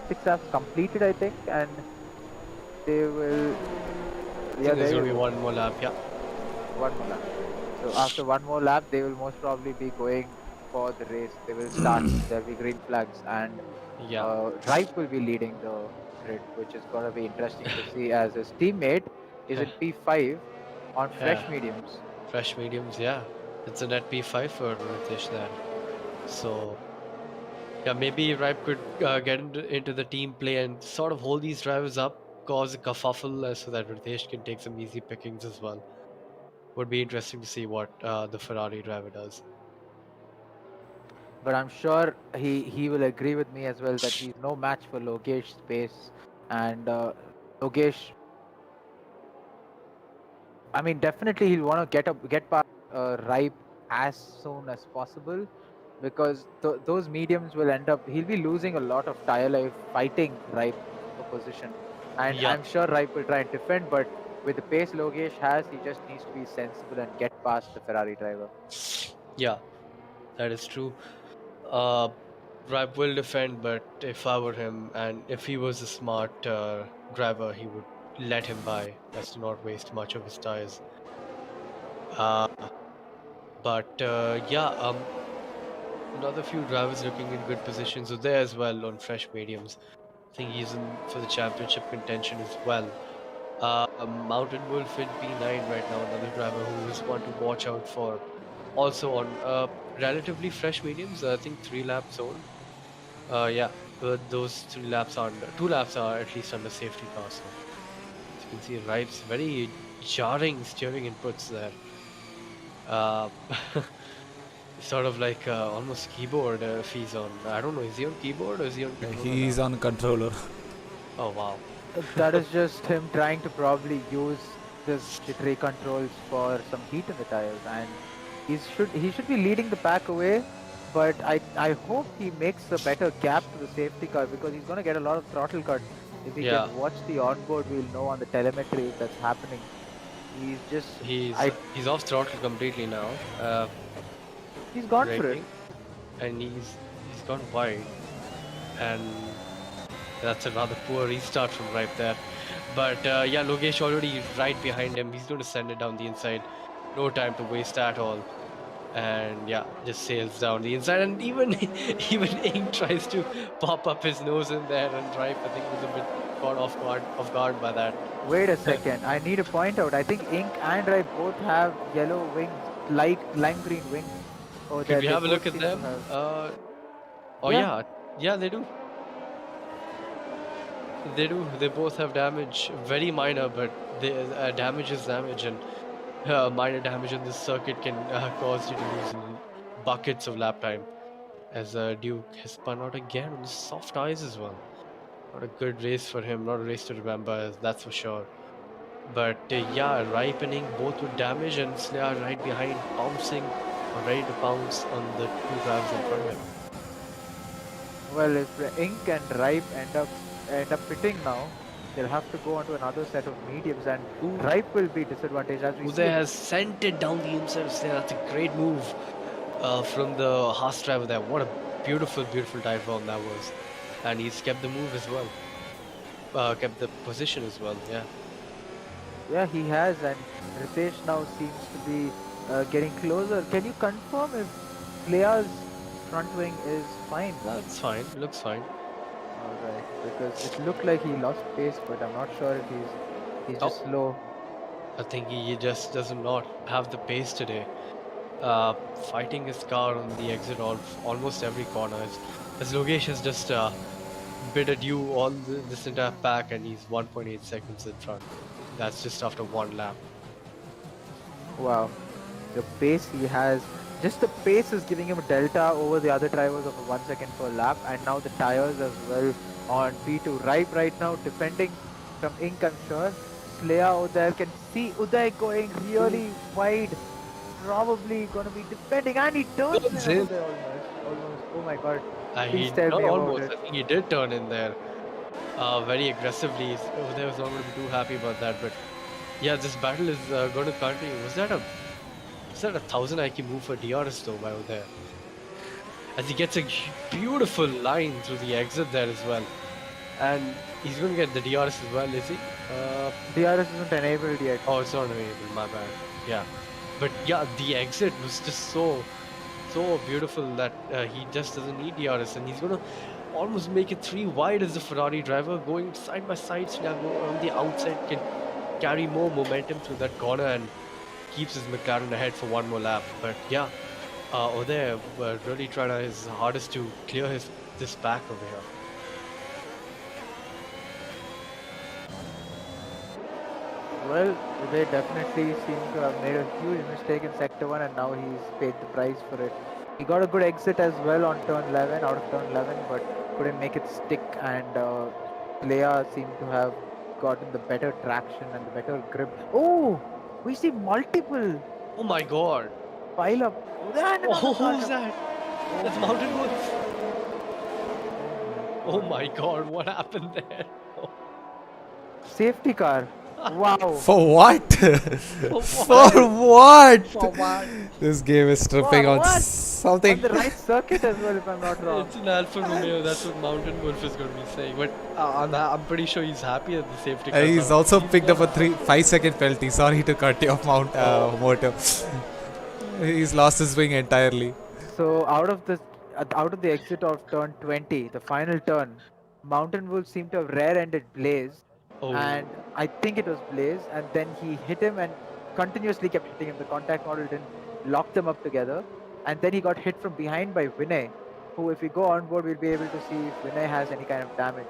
6 laps completed, I think, and they will. I Yeah, think there's there you going to be go. one more lap. Yeah, One more lap. So after one more lap, they will most probably be going for the race. They will start. There'll be green flags, and yeah. Ripe will be leading the grid, which is going to be interesting to see as his teammate is in P5 on fresh Yeah, mediums. fresh mediums, yeah. It's a net P5 for Ritesh there. So, yeah, maybe Ripe could get into the team play and sort of hold these drivers up, cause a kerfuffle so that Ritesh can take some easy pickings as well. Would be interesting to see what the Ferrari driver does. but I'm sure he will agree with me as well that he's no match for Logesh's pace. And Logesh, I mean, definitely he'll want to get past Ripe as soon as possible, because those mediums will end up. He'll be losing a lot of tire life fighting Ripe for position, and Yeah, I'm sure Ripe will try and defend. But with the pace Logesh has, he just needs to be sensible and get past the Ferrari driver. yeah, that is true. Uh, Ripe will defend, but if I were him, and if he was a smart driver, he would let him by as to not waste much of his tires. Uh, but yeah, another few drivers looking in good positions are there as well on fresh mediums. I think he's in for the championship contention as well. Mountain Wolf in P9 right now, another driver who is one to watch out for. Also on relatively fresh mediums, I think 3 lap zone. Yeah, but those 3 laps are under, 2 laps are at least under safety car. So as you can see, Ripe's very jarring steering inputs there. Uh, sort of like almost keyboard if he's on. I don't know, is he on keyboard or is he on controller He's now? on controller. Oh wow. That is just him trying to probably use the jittery controls for some heat in the tires, and he should be leading the pack away. But I hope he makes a better gap to the safety car, because he's gonna get a lot of throttle cut. If he Yeah, can watch the onboard, we'll know on the telemetry if that's happening. He's just I he's off throttle completely now. he's gone for it. Braking, and he's gone wide, and that's a rather poor restart from right there. But yeah, Logesh already right behind him. He's going to send it down the inside. No time to waste at all. And yeah, just sails down the inside. And even even Ink tries to pop up his nose in there, and Ripe I think was a bit caught off guard by that. Wait a second. I need to point out. I think Ink and Rai both have yellow wings, light lime green wings. Oh, Could we they have a both look at seem to them? have. Oh Yeah. yeah, they do. They do. They both have damage. Very minor, but damage is damage, and minor damage on this circuit can cause you to lose buckets of lap time. As Duke has spun out again on the soft ice as well. Not a good race for him. Not a race to remember, that's for sure. But yeah, ripening both with damage, and Slayer right behind, bouncing, or ready to pounce on the 2 drivers in front of him. Well, if Ink and Ripe end up pitting now, they'll have to go on to another set of mediums, and Ooh. Ripe will be disadvantaged as we see. Uday has sent it down the inside of Slayer. That's a great move from the Haas driver there. What a beautiful, beautiful dive bomb that was. And he's kept the move as well. Kept the position as well, yeah. Yeah, he has, and Ritesh now seems to be getting closer. Can you confirm if Slayer's front wing is fine? That's fine. Looks fine. Alright, because it looked like he lost pace, but I'm not sure if he's just slow. I think he just does not have the pace today. Fighting his car on the exit almost every corner. As Logesh has just bid adieu all this entire pack, and he's 1.8 seconds in front. That's just after 1 lap. Wow, the pace he has, just the pace is giving him a delta over the other drivers of 1 second per lap, and now the tires as well on P2. Right now, defending from Ink, I'm sure. Slayer out there can see Uday going really wide, probably gonna be defending, and he turns in over there almost. Oh my god. Please tell Not me about almost. it. I think he did turn in there very aggressively. There was not going to be too happy about that. But yeah, this battle is going to continue. Was that a 1000 IQ move for DRS though by there? As he gets a beautiful line through the exit there as well. And he's going to get the DRS as well, is he? DRS isn't enabled yet. Oh, it's not enabled, my bad. Yeah. But yeah, the exit was just so beautiful that he just doesn't need DRS, and he's gonna almost make it 3 wide as the Ferrari driver, going side by side. Sliago on the outside can carry more momentum through that corner and keeps his McLaren ahead for 1 more lap. But yeah, Uday really trying his hardest to clear this back over here. Well, they definitely seem to have made a huge mistake in Sector 1, and now he's paid the price for it. He got a good exit as well on turn 11, out of turn 11, but couldn't make it stick. And Leia seemed to have gotten the better traction and the better grip. Oh, we see multiple Oh my god. pile up. And another Oh, start who's up. that? Oh That's my Mountain god. Wolf. Oh Oh my my god. god, what happened there? Safety car. Wow. For what? For For what? what? For what? This game is tripping For on what? something. On the right circuit as well, if I'm not wrong. It's an Alfa Romeo, that's what Mountain Wolf is going to be saying. But I'm pretty sure he's happy that the safety car. He's also picked up a 5-second penalty. Sorry to cut you off, Moto. He's lost his wing entirely. So out of the exit of turn 20, the final turn, Mountain Wolf seemed to have rear-ended Blaze, Oh, and I think it was Blaze, and then he hit him and continuously kept hitting him. The contact model didn't lock them up together, and then he got hit from behind by Vinay, who, if we go on board, we'll be able to see if Vinay has any kind of damage.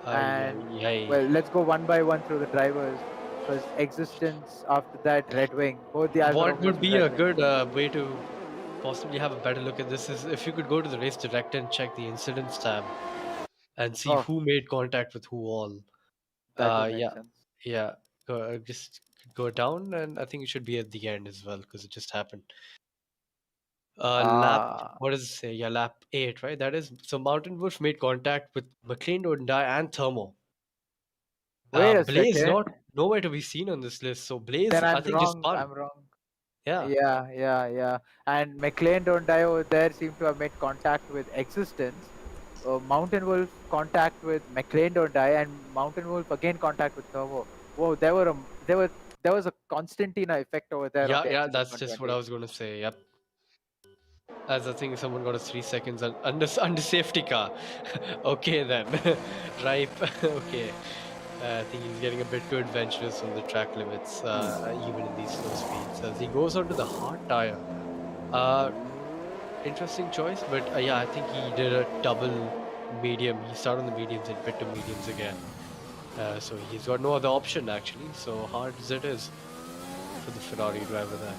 And well, let's go one by one through the drivers. Because Existence, after that, Red Wing, both the Alfa what Romeos would with be Red a Wing. good way to possibly have a better look at this is if you could go to the race director and check the incidents tab and see Oh, who made contact with who all. that would make Yeah, sense. yeah. Just go down, and I think it should be at the end as well because it just happened. Lap, Ah, what does it say? Yeah, lap 8, right? That is, so Mountain Wolf made contact with McLean, Odendai, and Thermo. wait a Blaze second. not nowhere to be seen on this list. So Blaze, Then I I'm think, just wrong. spun. I'm wrong. Yeah, Yeah. And McLean Don't Die over there seem to have made contact with Existence. Mountain Wolf contact with McLean Don't Die, and Mountain Wolf again contact with Thermo. Whoa, there was a Constantina effect over there on yeah, the yeah. exit of That's just what I 120. was going to say. Yep. As I think someone got us 3 seconds under safety car. Okay then, ripe. Okay. I think he's getting a bit too adventurous on the track limits, even in these slow speeds. As he goes onto the hard tire. Uh, Interesting choice, but yeah, I think he did a double medium. He started on the mediums and pit to mediums again. So he's got no other option actually. So hard as it is for the Ferrari driver there.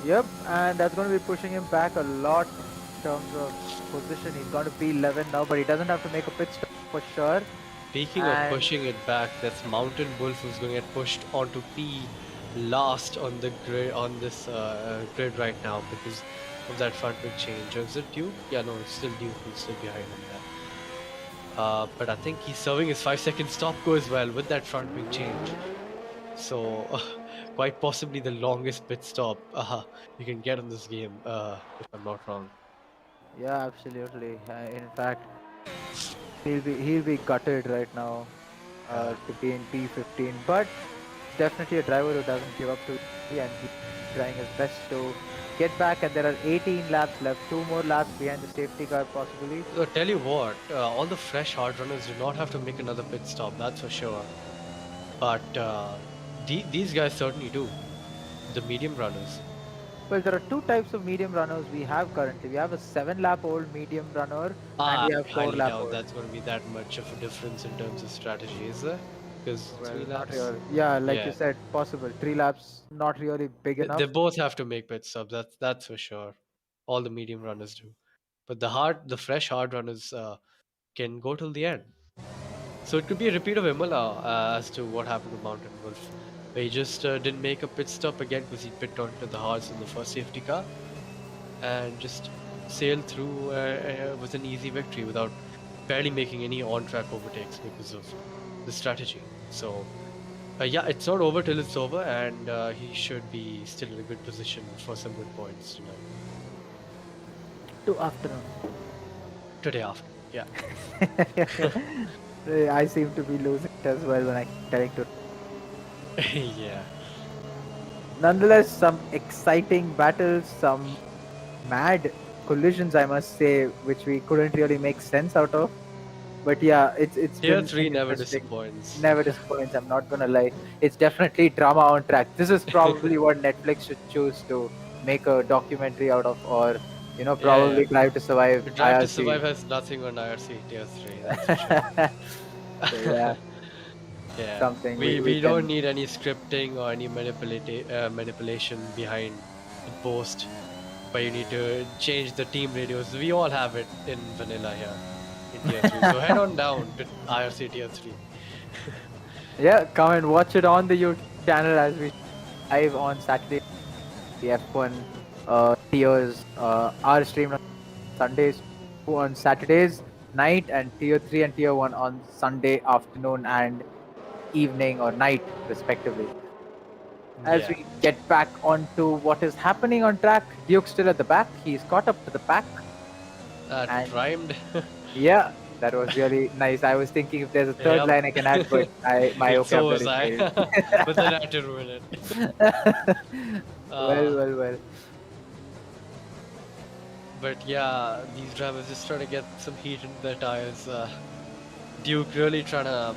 Yep, and that's going to be pushing him back a lot in terms of position. He's going to P11 now, but he doesn't have to make a pit stop for sure. Speaking of pushing it back, that's Mountain Wolf who's going to get pushed onto P last on the grid on this grid right now because of that front wing change. Or is it Duke? Yeah, no, it's still Duke who's still behind him there. But I think he's serving his 5-second stop go as well with that front wing change. So quite possibly the longest pit stop you can get in this game, if I'm not wrong. Yeah, absolutely. In fact, he'll be gutted right now to be in P15, but definitely a driver who doesn't give up too easily, and he's trying his best to get back. And there are 18 laps left, 2 more laps behind the safety car possibly. So tell you what, all the fresh hard runners do not have to make another pit stop, that's for sure. But these guys certainly do. The medium runners. Well, there are two types of medium runners we have currently. We have a 7-lap-old medium runner, and we have I highly 4-lap doubt old. that's going to be that much of a difference in terms of strategy, is there? Because Well, 3 not laps. really. Yeah, like Yeah. you said, possible. 3 laps, not really big enough. They both have to make pit stops. That's for sure. All the medium runners do, but the fresh hard runners can go till the end. So it could be a repeat of Imola as to what happened to Mountain Wolf. He just didn't make a pit stop again because he pit onto the hards in the first safety car and just sailed through with an easy victory without barely making any on-track overtakes because of the strategy. So yeah, it's not over till it's over, and he should be still in a good position for some good points tonight. To afternoon. Today after, yeah. I seem to be losing it as well when I telling to. Yeah. Nonetheless, some exciting battles, some mad collisions, I must say, which we couldn't really make sense out of. But yeah, it's Tier been 3 never interesting. disappoints. Never disappoints. I'm not gonna lie. It's definitely drama on track. This is probably what Netflix should choose to make a documentary out of, or probably Yeah. Drive to Survive. Drive to IRC. Survive has nothing on IRC Tier 3, that's for sure. So, yeah, Yeah. something We can. don't need any scripting or any manipulation behind the post. where you need to change the team radios. We all have it in vanilla here in Tier 3. So head on down to IRC Tier 3. Yeah, come and watch it on the YouTube channel as we live on Saturday. The F1 tiers are streamed on Sundays, on Saturdays night, and Tier 3 and Tier 1 on Sunday afternoon and evening or night, respectively. As Yeah. we get back onto what is happening on track, Duke's still at the back. He's caught up to the pack. That And- rhymed. Yeah, that was really nice. I was thinking if there's a third Yep. line I can add, but my So vocabulary was I. failed. But then I had to ruin it. Well. But yeah, these drivers just trying to get some heat into their tires. Duke really trying to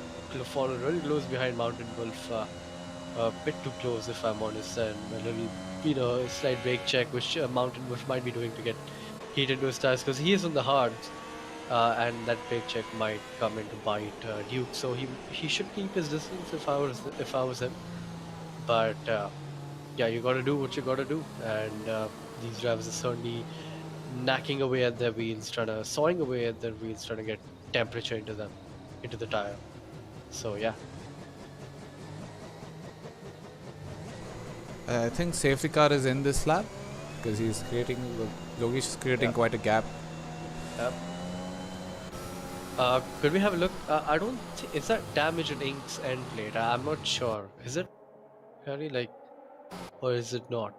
follow really close behind Mountain Wolf. A bit too close, if I'm honest, and a little, slight brake check, which Mountain Wolf might be doing to get heat into his tires, because he is on the hards, and that brake check might come into bite Duke. So he should keep his distance if I was him. But yeah, you got to do what you got to do, and these drivers are certainly knacking away at their wheels, sawing away at their wheels, trying to get temperature into the tire. So yeah. I think safety car is in this lap because Logesh is creating quite a gap. Yep. Could we have a look? I don't think, is that damage in Ink's end plate? I'm not sure. Is it really or is it not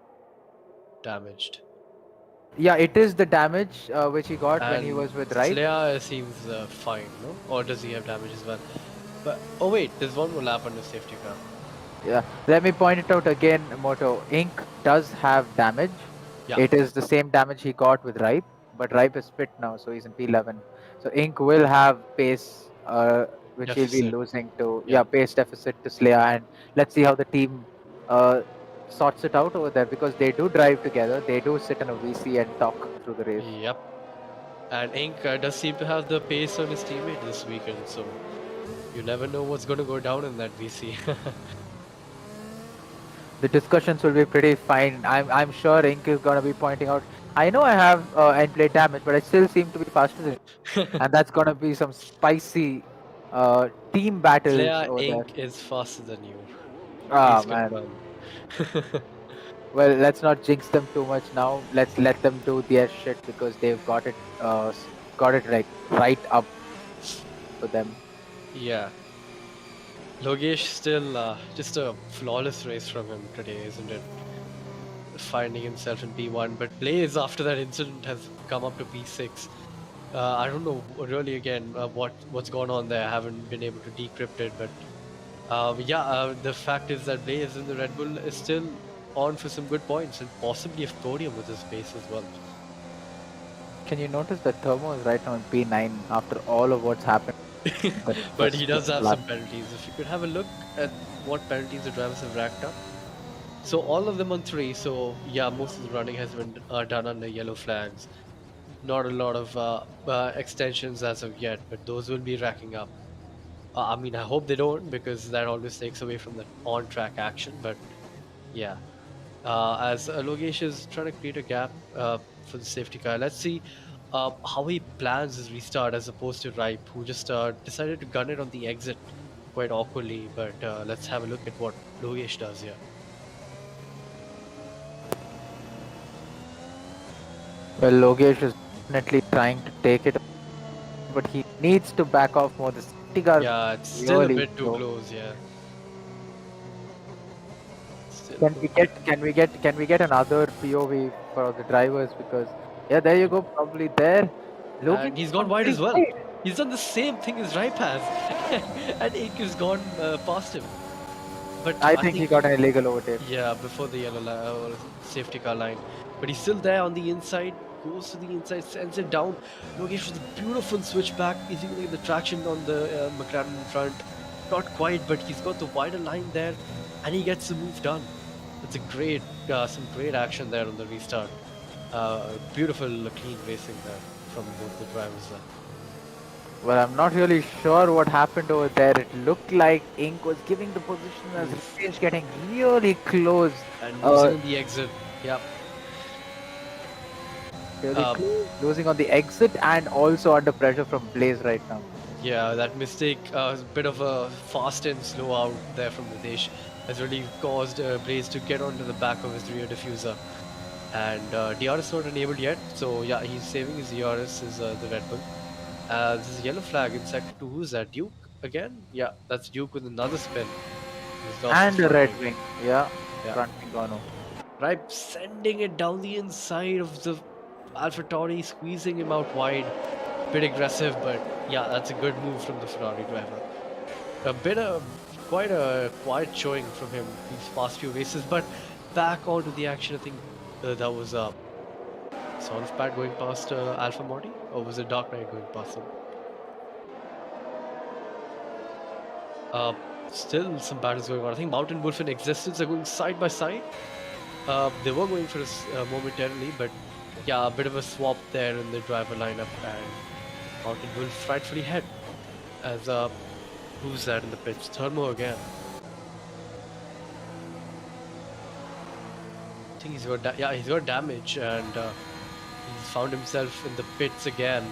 damaged? Yeah, it is the damage which he got when he And was with Ripe. Slayer seems fine, no? Or does he have damage as well? But oh wait, there's one more lap on the safety car. Yeah, let me point it out again, Moto. Ink does have damage. Yeah. It is the same damage he got with Ripe, but Ripe is split now, so he's in P11. So Ink will have pace, which he'll be Deficit. losing to, Yeah. pace deficit to Slayer. And let's see how the team sorts it out over there, because they do drive together. They do sit in a VC and talk through the race. Yep. And Ink does seem to have the pace on his teammate this weekend, so you never know what's going to go down in that VC. The discussions will be pretty fine. I'm sure Ink is gonna be pointing out, I know I have end plate damage, but I still seem to be faster than you. And that's gonna be some spicy team battles Slayer over there. Ink is faster than you. Ah, Please man. confirm. Well, let's not jinx them too much now. Let's let them do their shit, because they've got it like right up for them. Yeah. Logesh still just a flawless race from him today, isn't it? Finding himself in P1, but Blaze after that incident has come up to P6. I don't know really again what's gone on there. I haven't been able to decrypt it, but the fact is that Blaze in the Red Bull is still on for some good points and possibly a podium with his pace as well. Can you notice that Thermo is right now in P9 after all of what's happened? But he does have some penalties. If you could have a look at what penalties the drivers have racked up. So all of them on 3. So yeah, most of the running has been done under yellow flags. Not a lot of extensions as of yet, but those will be racking up. I mean, I hope they don't, because that always takes away from the on-track action. But yeah, as Logesh is trying to create a gap for the safety car. Let's see how he plans his restart as opposed to Ripe, who just decided to gun it on the exit quite awkwardly. But let's have a look at what Logesh does here. Well, Logesh is definitely trying to take it, but he needs to back off more. The safety car Yeah, it's still really a bit too slow. close. Yeah. Still Can too we get another POV for the drivers? Because yeah, there you go, probably there. And he's gone wide as well. He's done the same thing as Ripe has, and Ink has gone past him. But I think he got an illegal overtake. Yeah, before the yellow safety car line. But he's still there on the inside, goes to the inside, sends it down. Logesh with a beautiful switchback. He's using the traction on the McLaren in front. Not quite, but he's got the wider line there, and he gets the move done. It's a great, some great action there on the restart. Beautiful, clean racing there from both the drivers there. Well, I'm not really sure what happened over there. It looked like Ink was giving the position as Logesh getting really close. And losing the exit. Yep. Really Uh, losing on the exit and also under pressure from Blaze right now. yeah, that mistake, a bit of a fast and slow out there from Nitesh, has really caused Blaze to get onto the back of his rear diffuser. And DRS not enabled yet, so yeah, he's saving his DRS, is the Red Bull. This is yellow flag in sector 2. Who's that? Duke again? Yeah, that's Duke with another spin. He's lost his And a front red wing. wing. Yeah. Yeah. Front wing gone. Right, sending it down the inside of the AlphaTauri, squeezing him out wide. Bit aggressive, but yeah, that's a good move from the Ferrari driver. A bit of quite a quiet showing from him these past few races, but back onto the action. I think that was Son of Pat going past Alpha Modi, or was it Dark Knight going past him? Uh, Still some battles going on. I think Mountain Wolf and Existence are going side by side. They were going for us momentarily, but yeah, a bit of a swap there in the driver lineup, and Mountain Wolf rightfully head as who's that in the pitch? Thermo again. I think he's got he's got damage, and he's found himself in the pits again.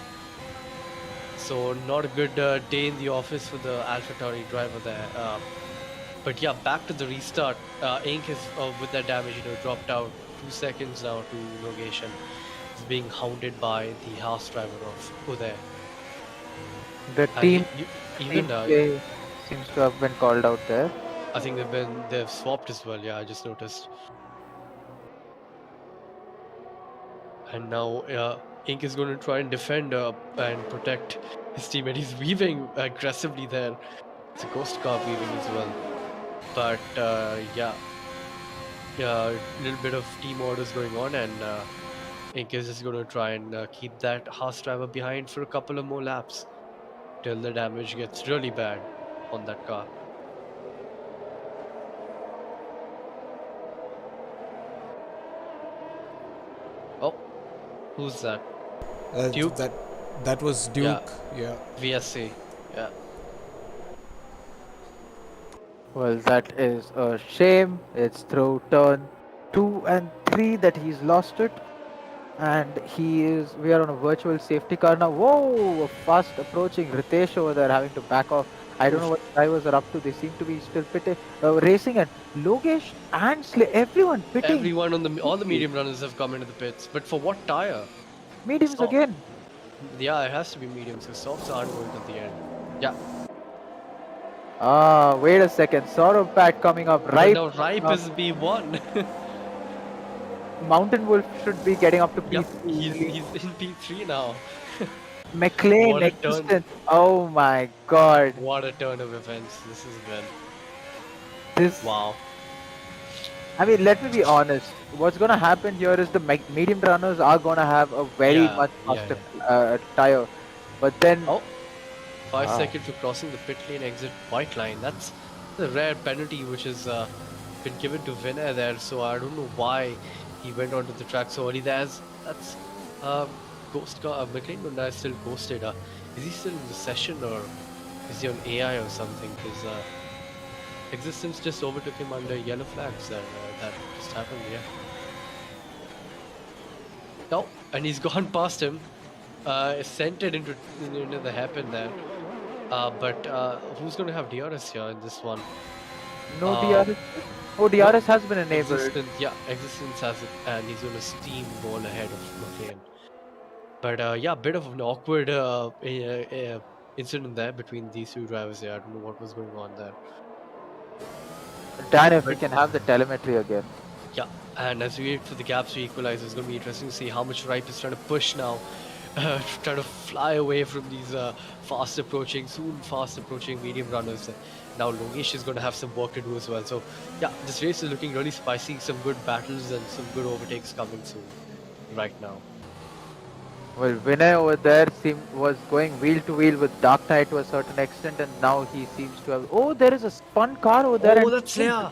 So not a good day in the office for the AlphaTauri driver there. But yeah, back to the restart. Ink is with that damage, dropped out 2 seconds now to Logesh. Is being hounded by the house driver of Uday. The And team, even play seems to have been called out there. I think they've swapped as well. Yeah, I just noticed. And now Ink is going to try and defend and protect his teammate. He's weaving aggressively there. It's a ghost car weaving as well. But yeah, a little bit of team orders going on, and Ink is just going to try and keep that Haas driver behind for a couple of more laps till the damage gets really bad on that car. Oh, who's that? Duke? That was Duke. Yeah. VSC. Yeah. Well, that is a shame. It's through turn 2 and 3 that he's lost it. And we are on a virtual safety car now. Whoa, fast approaching Ritesh over there having to back off. I don't know what the drivers are up to. They seem to be still racing, and Logesh and everyone pitting. Everyone all the medium runners have come into the pits, but for what tire? Mediums Soft. again. Yeah, it has to be mediums because softs aren't going at the end. Yeah. Wait a second. Saurabh Pat coming up. Ripe. No, Ripe is B1. Mountain Wolf should be getting up to P3. Yeah, he's in P3 now. McLean, What a turn. Existence. Oh my god. What a turn of events this has been. This. Wow. I mean, let me be honest. What's gonna happen here is the medium runners are gonna have a very much faster tire, but then 5 seconds to crossing the pit lane exit white line. That's a rare penalty which has been given to Vinay there. So I don't know why he went onto the track so early. That's ghost car. McLean Gunda is still ghosted. Is he still in the session, or is he on AI or something? Because Existence just overtook him under yellow flags. That just happened. Yeah. No, and he's gone past him. Sent it into the hairpin there. But who's going to have DRS here in this one? no DRS. Oh, DRS has been enabled. Existence has it, and he's going to steamroll ahead of McLean. But yeah, bit of an awkward incident there between these two drivers here. I don't know what was going on there. Dan, if we can have the telemetry again. Yeah, and as we wait for the gaps to equalize, it's going to be interesting to see how much Ripe is trying to push now. Trying to fly away from these fast approaching medium runners. Now Logesh is going to have some work to do as well. So yeah, this race is looking really spicy. Some good battles and some good overtakes coming soon. Right now. Well, Vinay over there was going wheel to wheel with Dark Knight to a certain extent, and now he seems to have. Oh, there is a spun car over there. Oh, that's Leia.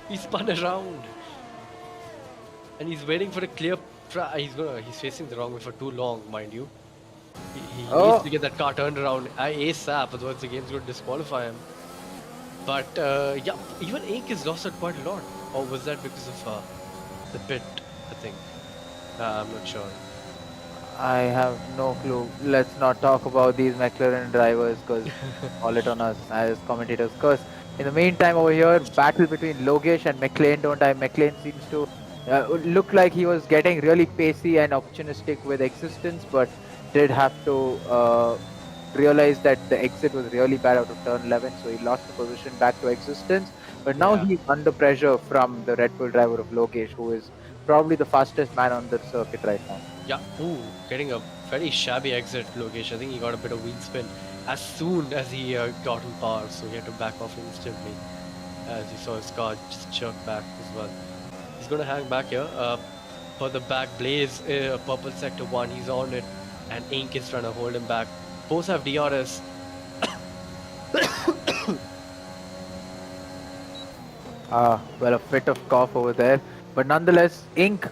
He spun around, and he's waiting for a clear. He's facing the wrong way for too long, mind you. He needs to get that car turned around ASAP, otherwise the game's going to disqualify him. But yeah, even Ink is lost out quite a lot. Or was that because of the pit? I think. I'm not sure. I have no clue. Let's not talk about these McLaren drivers because call it on us as commentators. Because in the meantime, over here, battle between Logesh and McLean. Don't I? McLean seems to look like he was getting really pacey and opportunistic with existence, but did have to realize that the exit was really bad out of turn 11, so he lost the position back to existence. But now Yeah. he's under pressure from the Red Bull driver of Logesh, who is probably the fastest man on the circuit right now. Yeah. Ooh, getting a very shabby exit, Lokesh. I think he got a bit of wheel spin as soon as he got in power, so he had to back off instantly as he saw his car just jerk back as well. He's gonna hang back here. Further back, Blaze, purple sector 1, he's on it, and Ink is trying to hold him back. Both have DRS. Well, a fit of cough over there. But nonetheless, Ink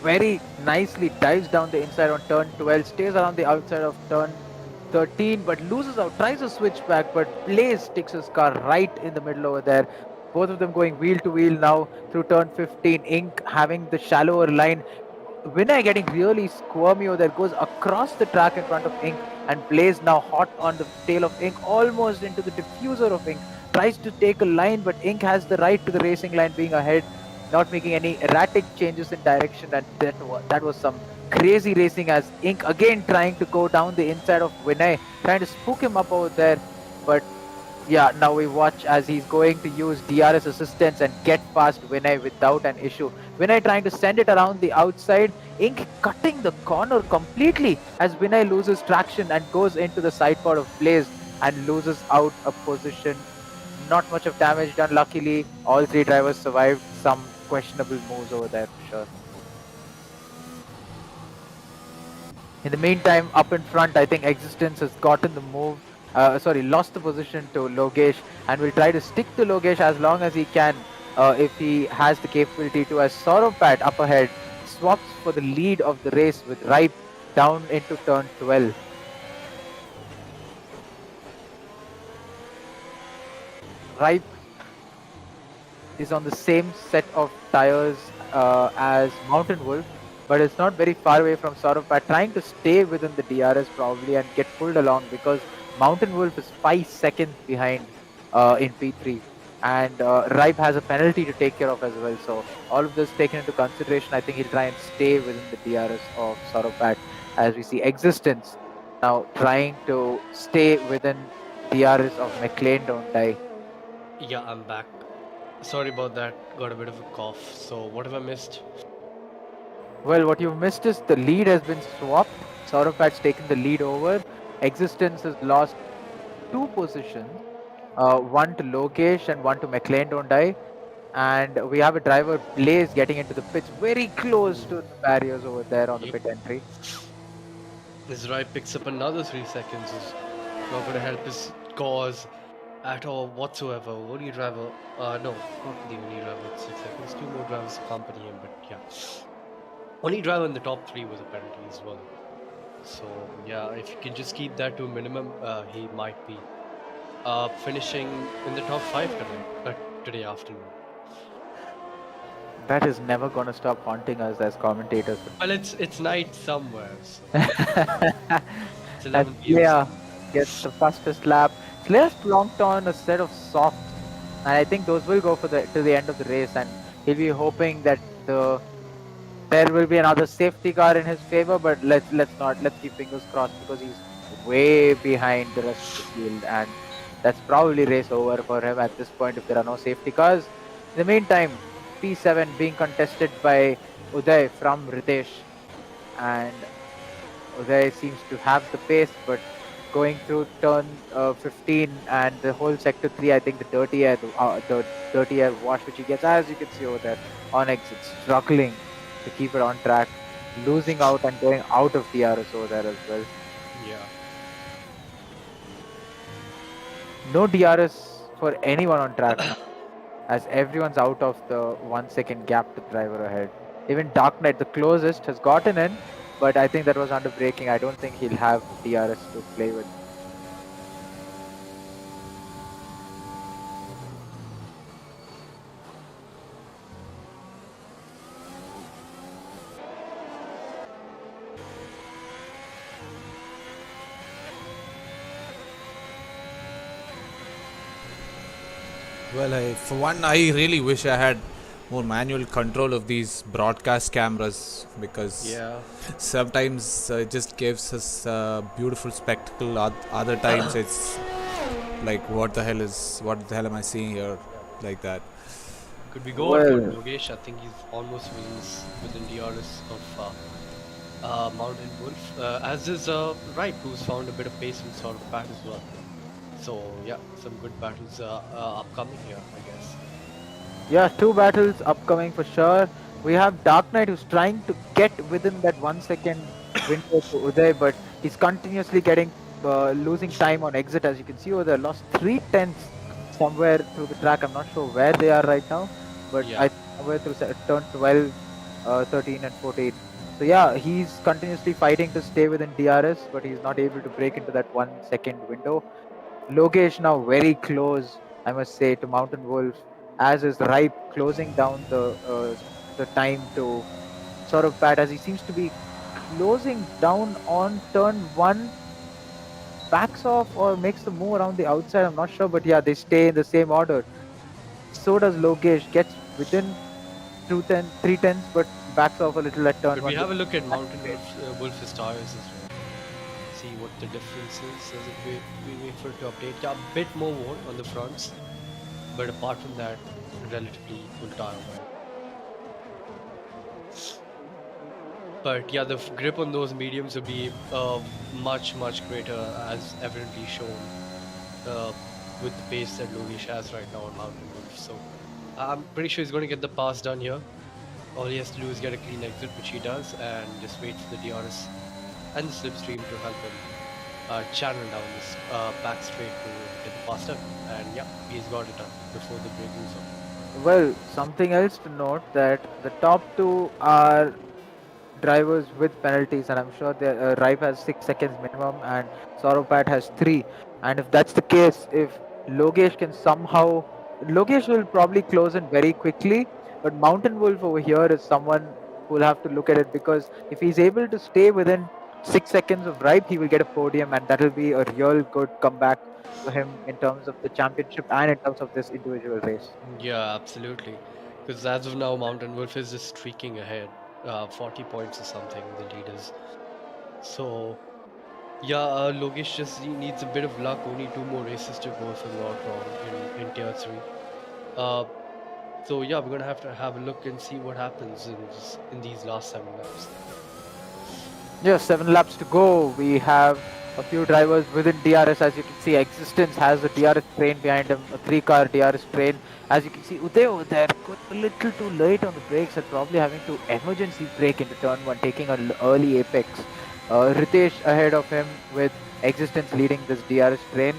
very nicely dives down the inside on turn 12, stays around the outside of turn 13, but loses out, tries to switch back, but Blaze sticks his car right in the middle over there. Both of them going wheel to wheel now through turn 15. Ink having the shallower line. Vinay getting really squirmy over there, goes across the track in front of Ink, and Blaze now hot on the tail of Ink, almost into the diffuser of Ink. Tries to take a line, but Ink has the right to the racing line, being ahead, not making any erratic changes in direction, and that was some crazy racing as Ink again trying to go down the inside of Vinay, trying to spook him up over there, but yeah, now we watch as he's going to use DRS assistance and get past Vinay without an issue. Vinay trying to send it around the outside, Ink cutting the corner completely as Vinay loses traction and goes into the side pod of Blaze and loses out a position. Not much of damage done, luckily. All three drivers survived. Some questionable moves over there for sure. In the meantime, up in front, I think Existence has gotten the move. Lost the position to Logesh, and will try to stick to Logesh as long as he can, if he has the capability to. As Sauropat up ahead swaps for the lead of the race with Ripe down into turn 12. Ripe is on the same set of tires as Mountain Wolf, but it's not very far away from Sauropat, trying to stay within the DRS probably and get pulled along because Mountain Wolf is 5 seconds behind in P3. And Ripe has a penalty to take care of as well. So all of this taken into consideration, I think he'll try and stay within the DRS of Sauropat as we see Existence now trying to stay within DRS of McLean Don't Die. Yeah, I'm back. Sorry about that. Got a bit of a cough. So what have I missed? Well, what you've missed is the lead has been swapped. Sauropat's taken the lead over. Existence has lost 2 positions, one to Logesh and one to McLean Don't Die. And we have a driver, Blaze, getting into the pits very close to the barriers over there on the pit entry. His right picks up another 3 seconds. Is not going to help his cause at all whatsoever. Only driver, no, not the only driver with 6 seconds. 2 more drivers accompany him, but yeah. Only driver in the top 3 was a penalty as well. So yeah, if you can just keep that to a minimum, he might be finishing in the top 5 today afternoon. That is never going to stop haunting us as commentators. Well, it's night somewhere. So it's As 11 p.m. Leia gets the fastest lap. Slayer's plonked on a set of softs, and I think those will go for to the end of the race, and he'll be hoping that there will be another safety car in his favor, but let's keep fingers crossed because he's way behind the rest of the field, and that's probably race over for him at this point if there are no safety cars. In the meantime, P7 being contested by Uday from Ritesh, and Uday seems to have the pace, but going through turn 15 and the whole sector 3, I think the dirty air wash which he gets, as you can see over there on exit, struggling to keep it on track, losing out and going out of DRS over there as well. Yeah. No DRS for anyone on track now, as everyone's out of the 1 second gap to the driver ahead. Even Dark Knight, the closest, has gotten in, but I think that was under braking. I don't think he'll have DRS to play with. Well, for one, I really wish I had more manual control of these broadcast cameras, because Yeah. sometimes it just gives us a beautiful spectacle. Other times it's like, what the hell am I seeing here? Like that. Could we go out for Well, Logesh? I think he's almost within DRS of Mountain Wolf. As is Ripe, who's found a bit of pace in sort of pack as well. So yeah, some good battles upcoming here, I guess. yeah, 2 battles upcoming for sure. We have Dark Knight who's trying to get within that 1 second window to Uday, but he's continuously getting losing time on exit. As you can see over there, lost 3 tenths somewhere through the track. I'm not sure where they are right now, but Yeah. I somewhere through turn 12, 13, and 14. So yeah, he's continuously fighting to stay within DRS, but he's not able to break into that 1 second window. Logesh now very close, I must say, to Mountain Wolf, as is Ripe closing down the time to sort of Pat, as he seems to be closing down on turn 1, backs off or makes the move around the outside. I'm not sure, but yeah, they stay in the same order. So does Logesh, gets within 3 tenths, but backs off a little at turn Could we 1. have a look at Mountain Wolf's tires as well? See what the difference is as we wait for it to update. Yeah, a bit more worn on the fronts, but apart from that, relatively equal tire wear. But yeah, the grip on those mediums will be much greater, as evidently shown uh, with the pace that Logesh has right now on Mountain Wolf. So I'm pretty sure he's going to get the pass done here. All he has to do is get a clean exit, which he does, and just wait for the DRS and the slipstream to help him channel down this back straight to get the pass done. And yeah, he's got it done before the break moves on. Well, something else to note that the top 2 are drivers with penalties, and I'm sure Ripe has 6 seconds minimum, and Sauropat has 3. And if that's the case, if Logesh can somehow, Logesh will probably close in very quickly, but Mountain Wolf over here is someone who will have to look at it, because if he's able to stay within 6 seconds of Ripe, he will get a podium, and that will be a real good comeback to him in terms of the championship and in terms of this individual race. Yeah, absolutely. Because as of now, Mountain Wolf is just streaking ahead, 40 points or something, the leaders. So yeah, Logesh just he needs a bit of luck. Only 2 more races to go, if I'm not wrong, in Tier-3. So yeah, we're gonna have to have a look and see what happens in these last 7 laps. Yeah, 7 laps to go. We have a few drivers within DRS. As you can see, Existence has a DRS train behind him, a 3-car DRS train. As you can see, Uday over there got a little too late on the brakes and probably having to emergency brake into turn 1, taking an early apex. Ritesh ahead of him with Existence leading this DRS train.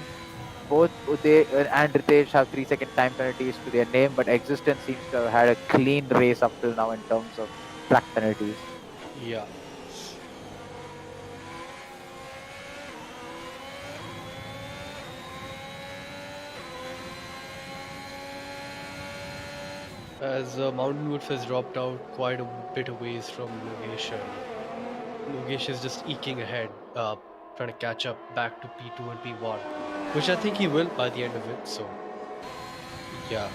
Both Uday and Ritesh have 3-second time penalties to their name, but Existence seems to have had a clean race up till now in terms of track penalties. Yeah. As Mountain Wolf has dropped out quite a bit of ways from Logesh, and Logesh is just eking ahead, trying to catch up back to P2 and P1, which I think he will by the end of it. So yeah,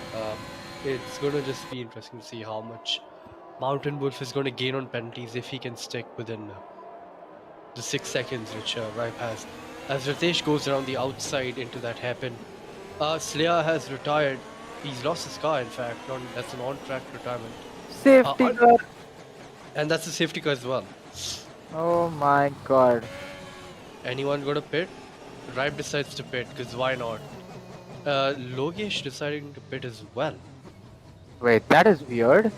it's gonna just be interesting to see how much Mountain Wolf is going to gain on penalties if he can stick within the 6 seconds which Ripe has. As Ritesh goes around the outside into that hairpin, Slayer has retired. He's lost his car, in fact. That's an on-track retirement. Safety car. And that's a safety car as well. Oh my god. Anyone going to pit? Ripe decides to pit, because why not? Logesh deciding to pit as well. Wait, that is weird.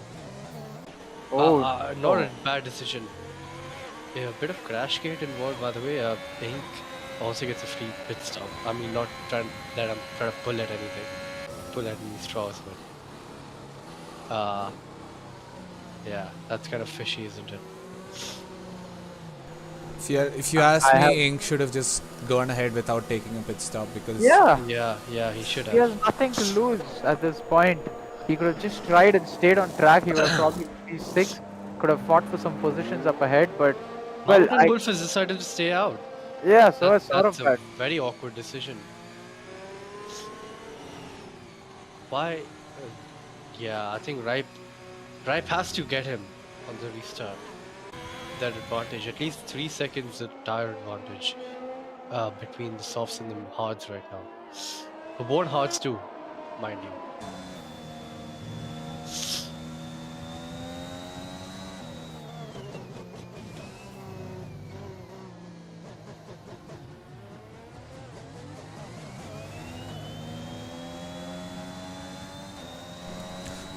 Oh, not a bad decision. Yeah, a bit of crash gate involved, by the way. Pink also gets a free pit stop. I mean, not trying that I'm trying to pull at anything, pull at any straws, but yeah, that's kind of fishy, isn't it? If you ask me, Ink should have just gone ahead without taking a pit stop, because yeah, he should have. He has nothing to lose at this point. He could have just tried and stayed on track. He would have probably P6, could have fought for some positions up ahead, but Mountain Wolf has decided to stay out. Yeah, so that's a very awkward decision. Why? Yeah, I think Ripe has to get him on the restart. That advantage, at least 3 seconds of tire advantage between the softs and the hards right now. For both hards too, mind you.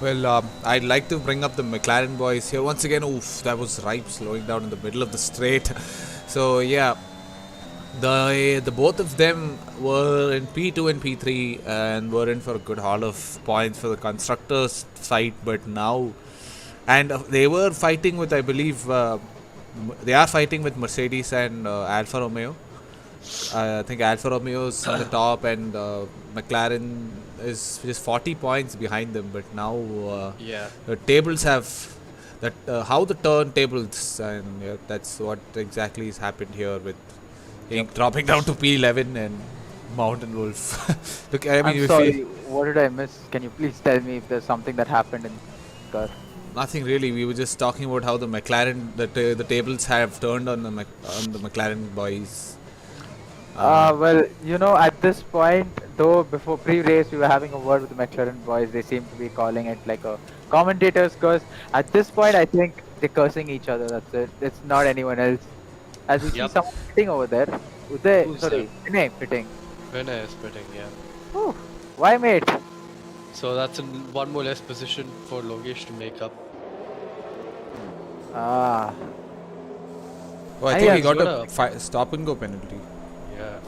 Well, I'd like to bring up the McLaren boys here once again. Oof, that was Ripe slowing down in the middle of the straight. So yeah, the both of them were in P2 and P3 and were in for a good haul of points for the constructors fight. But now, and they were fighting with, I believe, they are fighting with Mercedes and Alfa Romeo. I think Alfa Romeo's on the top, and McLaren is just 40 points behind them. But now Yeah. the tables have that how the turntables, and that's what exactly has happened here with Ink dropping down to P11 and Mountain Wolf. Look, I mean, I'm if sorry, what did I miss? Can you please tell me if there's something that happened in car? nothing really. We were just talking about how the McLaren, the tables have turned on the on the McLaren boys. Well, at this point, though, before pre-race, we were having a word with the McLaren boys. They seem to be calling it like a commentator's curse. At this point, I think they're cursing each other. That's it. It's not anyone else. As we see Yep. someone pitting over there. Uday, Who's sorry, Vinay pitting. Winner is pitting, yeah. Whew. Why, mate? So that's one more less position for Logesh to make up. Ah, Oh, I I think he have got got a stop and go penalty. Yeah.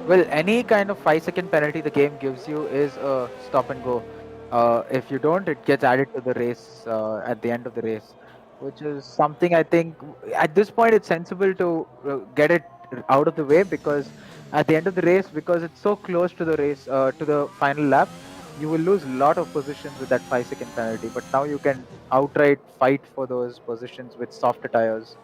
well, any kind of 5-second penalty the game gives you is a stop and go. If you don't, it gets added to the race at the end of the race, which is something I think at this point it's sensible to get it out of the way, because at the end of the race, because it's so close to the race, to the final lap, you will lose a lot of positions with that 5-second penalty. But now you can outright fight for those positions with softer tires.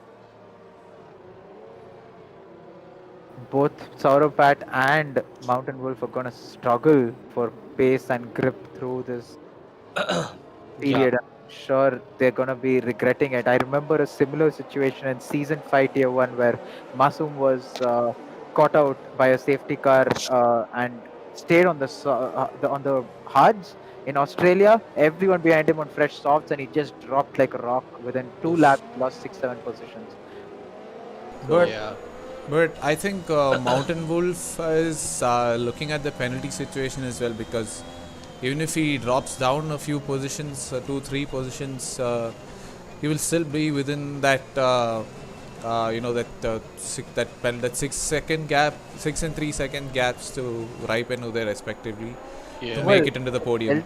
Both Sauropat and Mountain Wolf are gonna struggle for pace and grip through this period. I'm sure they're gonna be regretting it. I remember a similar situation in Season 5 Tier 1 where Masum was caught out by a safety car and stayed on on the hards in Australia. Everyone behind him on fresh softs, and he just dropped like a rock. Within 2 laps, lost 6-7 positions. But Yeah. But I think Mountain Wolf is looking at the penalty situation as well, because even if he drops down a few positions, 2-3 positions, he will still be within that that 6-second gap, 6 and 3-second gaps to Ripe and Uday respectively, to Yeah. make it into the podium.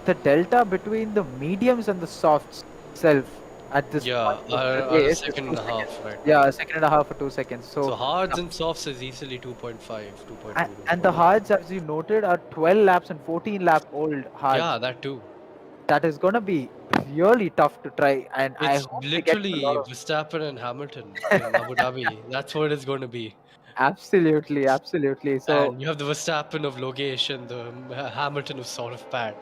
The delta between the mediums and the softs itself at this Yeah, point of the are a race is second 2 and a seconds. half, right? Yeah, a second and a half or 2 seconds. So hards and softs is easily 2.5, 2.2. And the hards, as you noted, are 12 laps and 14 lap old hards. Yeah, that too. That is gonna be really tough to try, and I It's hope they get a literally lot of. Verstappen and Hamilton in Abu Dhabi. That's what it's going to be. Absolutely, absolutely. So And you have the Verstappen of Logesh and the Hamilton of sort of Pat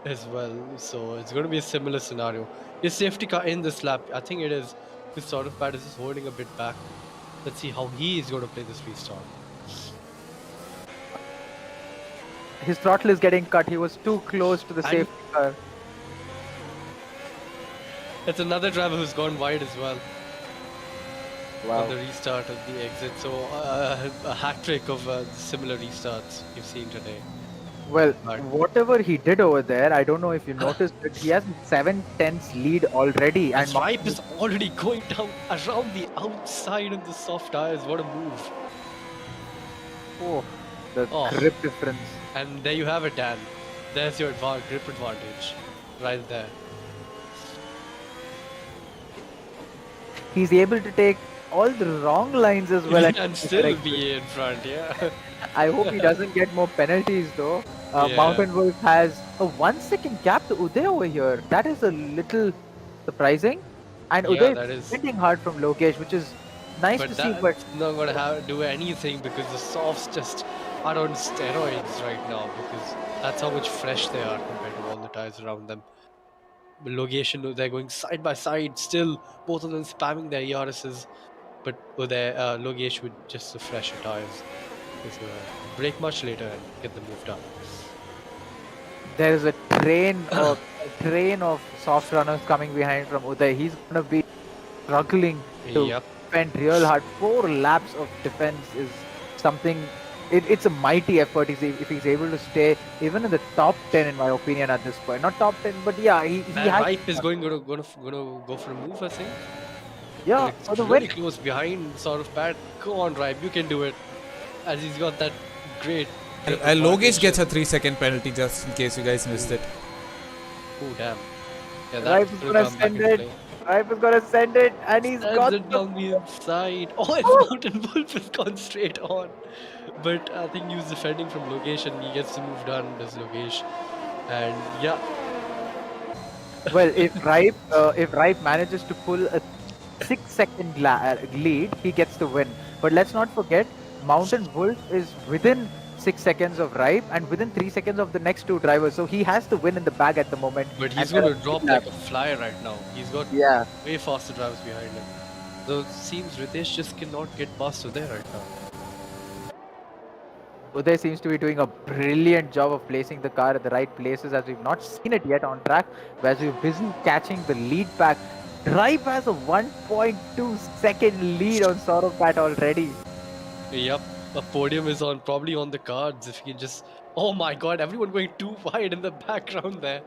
as well. So it's going to be a similar scenario. His safety car in this lap, I think it is. His sort of Pat is just holding a bit back. Let's see how he is going to play this restart. his throttle is getting cut. He was too close to the And- safety car. It's another driver who's gone wide as well Wow. on the restart of the exit. So a hat trick of similar restarts you've seen today. Well, But- whatever he did over there, I don't know if you noticed it. He has 7/10 lead already, and And Ripe is already going down around the outside of the soft tires. What a move. oh, the Oh. grip difference. And there you have it, Dan. There's your grip advantage. Right there. He's able to take all the wrong lines as well. And still be in front, yeah. I hope he doesn't get more penalties though. Yeah. Mountain Wolf has a 1-second gap to Uday over here. That is a little surprising. And Yeah, Uday that is is. sprinting hard from Lokesh, which is nice But to see. that's But not going to do anything because the softs just are on steroids right now because that's how much fresh they are compared to all the tires around them. Location, they're going side by side still, both of them spamming their ERSs, but their Logesh with just the fresher tires is gonna brake much later and get the move done. There is a train of soft runners coming behind from Uday. He's gonna be struggling to Yep. defend real hard. 4 laps of defense is something. It's a mighty effort if he's able to stay even in the top 10 in my opinion at this point. Not top 10, but yeah, he And has. Ripe is gonna go for a move, I think. Yeah, And for it's the really win. close behind, sort of bad. Go on, Ripe, you can do it. As he's got that great. Logesh gets a 3-second penalty just in case you guys missed it. Oh damn. Yeah, Ripe that's is gonna gonna come back send into it. play. Ripe is gonna send it, and he's Sends got it down the inside. Oh, it's Oh! Mountain Wolf has gone straight on. But I think he was defending from Logesh and he gets the move done, does Logesh. And yeah, Well, if Ripe manages to pull a 6-second lead, he gets the win. But let's not forget, Mountain Wolf is within 6 seconds of Ripe and within 3 seconds of the next 2 drivers. So he has the win in the bag at the moment. but he's And going to drop like a fly right now. He's got yeah. way faster drivers behind him. So it seems Ritesh just cannot get past to there right now. Uday seems to be doing a brilliant job of placing the car at the right places as we've not seen it yet on track. Whereas we're busy catching the lead back. Drive has a 1.2 second lead on Saurabh already. Yep, a podium is probably on the cards if he can just. Oh my god, everyone going too wide in the background there.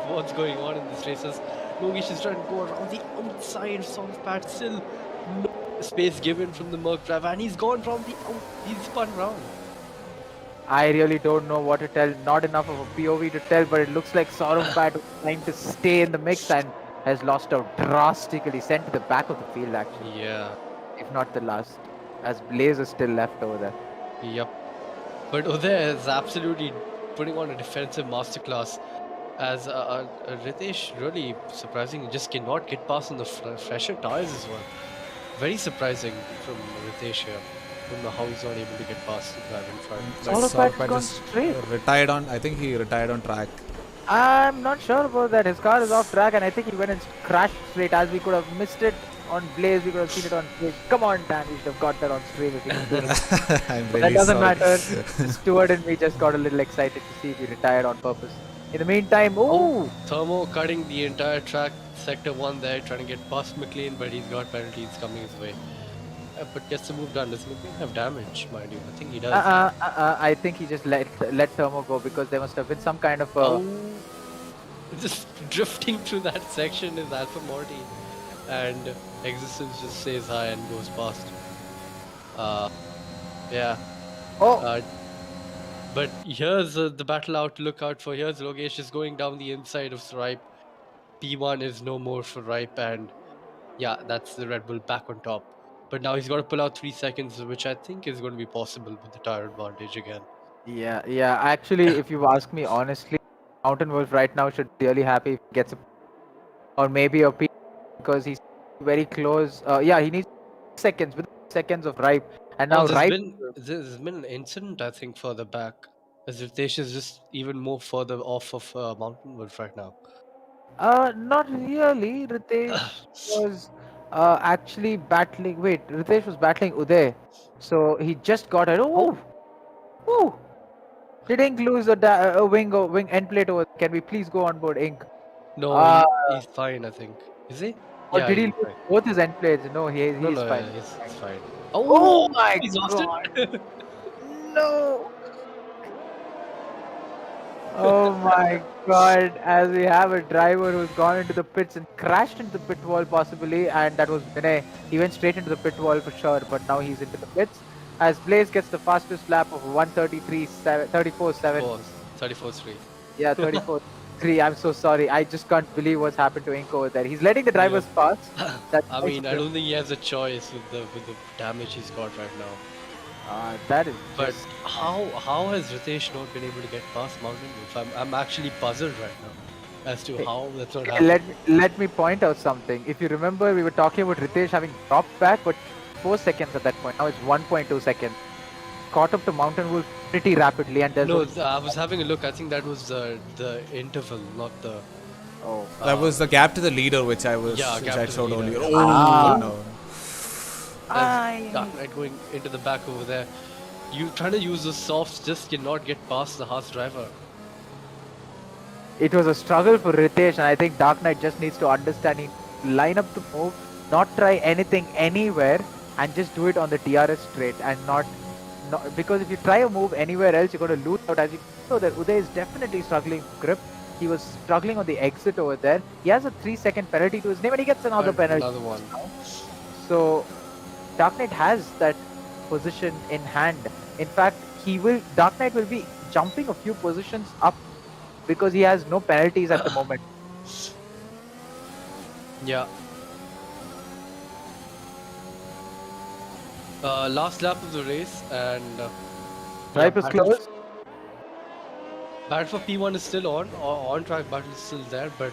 What's going on in this races? Logesh is trying to go around the outside of Soft still no space given from the Merc driver, and he's gone from the out. He's spun round. I really don't know what to tell. Not enough of a POV to tell, but it looks like Saurabh was trying to stay in the mix and has lost out drastically, sent to the back of the field actually. Yeah. If not the last, as Blaze is still left over there. Yep. But Uday is absolutely putting on a defensive masterclass. As Ritesh really surprisingly just cannot get past on the fresher tires as well. Very surprising from Ritesh here. I don't know how he's not able to get past the driver in front. Saurabh has gone just straight. retired on. I think he retired on track. I'm not sure about that. His car is off track, and I think he went and crashed straight. As we could have missed it on Blaze, we could have seen it on Blaze. Come on, Dan, we should have got that on stream if we could. I'm But really that doesn't sorry. matter. Stewart and me just got a little excited to see if he retired on purpose. In the meantime, ooh! Thermo cutting the entire track, sector 1 there, trying to get past McLean, but he's got penalties coming his way. But gets the move done. Does McLean have damage, mind you? I think he does. I think he just let Thermo go because there must have been some kind of Just drifting through that section is Alpha Morty, and Existence just says hi and goes past. Yeah. But here's the battle out to look out for. Here's Logesh just going down the inside of Ripe. P1 is no more for Ripe, and yeah, that's the Red Bull back on top. But now he's got to pull out 3 seconds, which I think is going to be possible with the tire advantage again. Yeah. Actually, if you ask me honestly, Mountain Wolf right now should be really happy if he gets a or maybe a P because he's very close. Yeah, he needs seconds with seconds of Ripe, and now Ripe. There's been an incident, I think, further back. As Ritesh is just even more further off of Mountain Wolf right now. Not really. Ritesh was actually battling. Wait, Ritesh was battling Uday, so he just got it. Oh! Did Ink lose a wing end plate over? Can we please go on board, Ink? No, he's fine, I think. Is he? Or Yeah, did he he's lose fine. both his end plates? No, he's fine. He's fine. Oh my He's lost god! it. No! Oh my god, as we have a driver who's gone into the pits and crashed into the pit wall possibly, and that was Vinay. He went straight into the pit wall for sure, but now he's into the pits. As Blaze gets the fastest lap of 133.7, 34.7. 34.3. Yeah, 34.3. I'm so sorry. I just can't believe what's happened to Ink over there. He's letting the drivers pass. I mean, I don't think he has a choice with the damage he's got right now. That is. But how has Ritesh not been able to get past Mountain Wolf? I'm actually puzzled right now as to how that's not happening. Let me point out something. If you remember, we were talking about Ritesh having dropped back, but 4 seconds at that point. Now it's 1.2 seconds. caught up to Mountain Wolf pretty rapidly, and there's No, only... I was having a look. I think that was the interval, not the. Oh. That was the gap to the leader, which I gap to the showed leader, earlier. yeah. Oh Ah. no! As Dark Knight going into the back over there. You trying to use the softs, just cannot get past the harsh driver. It was a struggle for Ritesh, and I think Dark Knight just needs to understand, he line up to move, not try anything anywhere, and just do it on the DRS straight, and not because if you try a move anywhere else, you're going to lose out. As you know, that Uday is definitely struggling with grip. He was struggling on the exit over there. He has a 3-second penalty to his name, and he gets another penalty. Another one. So Dark Knight has that position in hand. In fact, Dark Knight will be jumping a few positions up because he has no penalties at the moment. Yeah. Last lap of the race, and Ripe is close. battle for P1 is still on track battle is still there, but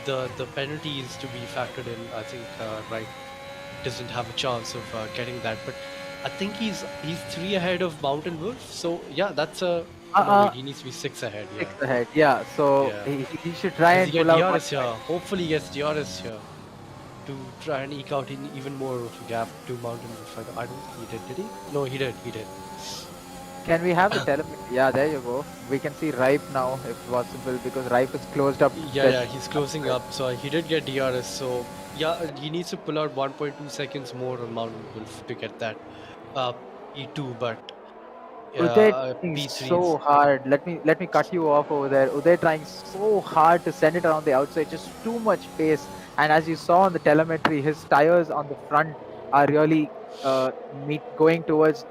the penalty is to be factored in. I think Ripe doesn't have a chance of getting that, but I think he's 3 ahead of Mountain Wolf. So yeah, that's a no, he needs to be 6 ahead. Yeah. 6 ahead, yeah. So Yeah. He should try and Does he pull get out DRS here? Hopefully he gets DRS here to try and eke out in even more of a gap to Mountain Wolf. I don't think he did he? No, he did. Can we have the telemetry? Yeah, there you go. We can see Ripe now, if possible, because Ripe is closed up. Yeah, he's closing up. So he did get DRS. So yeah, he needs to pull out 1.2 seconds more on Mountain Wolf to get that P2. But Uday trying P3 so hard. Let me cut you off over there. Uday trying so hard to send it around the outside, just too much pace. And as you saw on the telemetry, his tires on the front are really going towards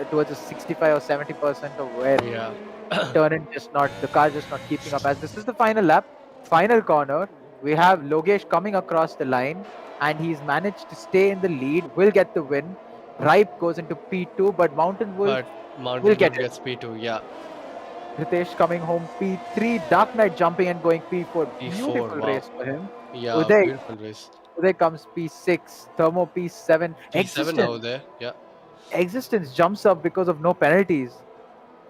towards a 65 or 70% of wear. Yeah. The car just not keeping up. As this is the final lap, final corner, we have Logesh coming across the line, and he's managed to stay in the lead. Will get the win. Ripe goes into P2, but Mountain Wolf will get it. Gets P2. Yeah. Ritesh coming home P3. Dark Knight jumping and going P4. P4, Beautiful wow. race for him. Yeah, Uday, beautiful race. Uday comes P6. Thermo P7. P7 now there. Yeah. Existence jumps up because of no penalties.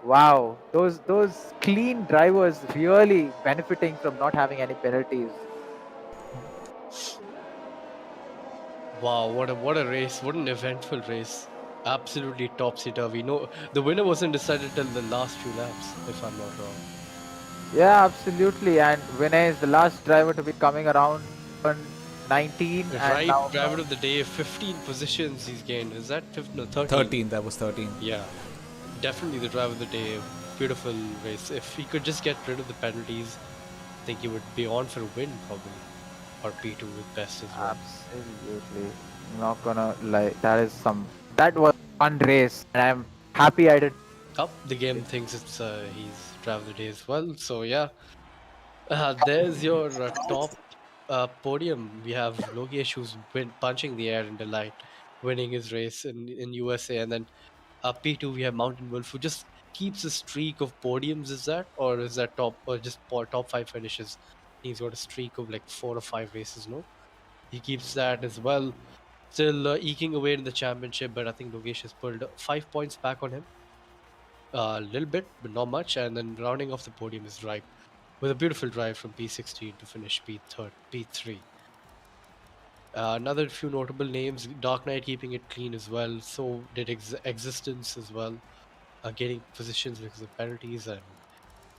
Wow, those clean drivers really benefiting from not having any penalties. Wow, what a race! What an eventful race! Absolutely topsy-turvy. No, the winner wasn't decided till the last few laps, if I'm not wrong. Yeah, absolutely. And Vinay is the last driver to be coming around on 19. Right, driver of the day, 15 positions he's gained. Is that 15? No, 13. 13. That was 13. Yeah, definitely the driver of the day. Beautiful race. If he could just get rid of the penalties, I think he would be on for a win probably, or P2 with best as well. Absolutely. Not gonna lie. That was a fun race, and I'm happy I did. Oh, the game thinks it's he's driver of the day as well. So yeah, there's your top podium. We have Logesh who's punching the air in delight, winning his race in USA, and then P2 we have Mountain Wolf who just keeps a streak of podiums. Is that top or just top 5 finishes? He's got a streak of like 4 or 5 races. No, he keeps that as well. Still eking away in the championship, but I think Logesh has pulled 5 points back on him. A little bit, but not much. And then rounding off the podium is Ripe with a beautiful drive from P16 to finish P3. Another few notable names: Dark Knight keeping it clean as well. So did Existence as well, getting positions because of penalties. And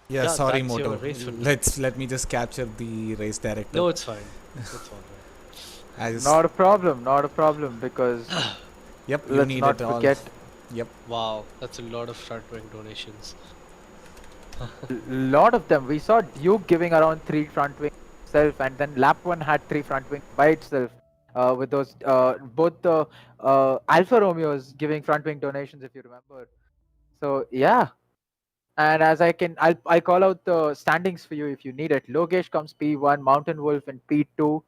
yeah, sorry, that's your Moto. race for me. Let me just capture the race director. No, it's fine. It's all right. Not a problem, because Yep, you let's need not it all. forget, Yep. Wow, that's a lot of front wing donations. lot of them. We saw Duke giving around 3 front wing itself, and then lap 1 had 3 front wing by itself. With those both the Alfa Romeos giving front wing donations, if you remember. So yeah, and as I'll call out the standings for you if you need it. Logesh comes P1, Mountain Wolf in P2,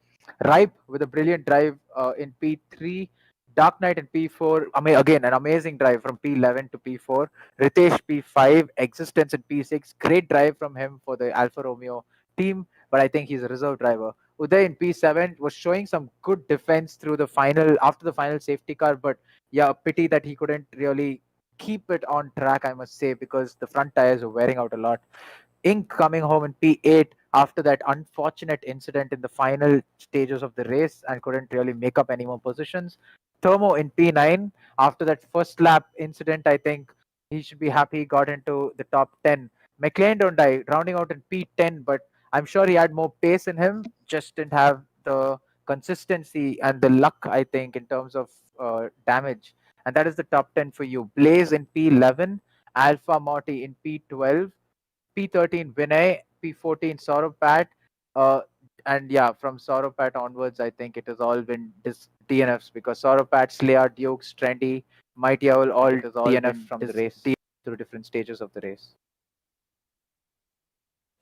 Ripe with a brilliant drive in P3, Dark Knight in P4. Again, an amazing drive from P11 to P4. Ritesh P5, Existence in P6. Great drive from him for the Alfa Romeo team, but I think he's a reserve driver. Uday in P7 was showing some good defense through the final after the final safety car, but yeah, pity that he couldn't really keep it on track, I must say, because the front tires are wearing out a lot. Ink coming home in P8 after that unfortunate incident in the final stages of the race and couldn't really make up any more positions. Thermo in P9 after that first lap incident, I think he should be happy he got into the top 10. McLean don't die, rounding out in P10, but I'm sure he had more pace in him, just didn't have the consistency and the luck, I think, in terms of damage. And that is the top 10 for you. Blaze in P11, Alpha Morty in P12, P13 Vinay, P14 Saurabh Pat, uh, and yeah, from Saurabh Pat onwards, I think it has all been DNFs because Saurabh Pat, Slayer, Dukes, Trendy, Mighty Owl, all it has all DNF been from the race through different stages of the race.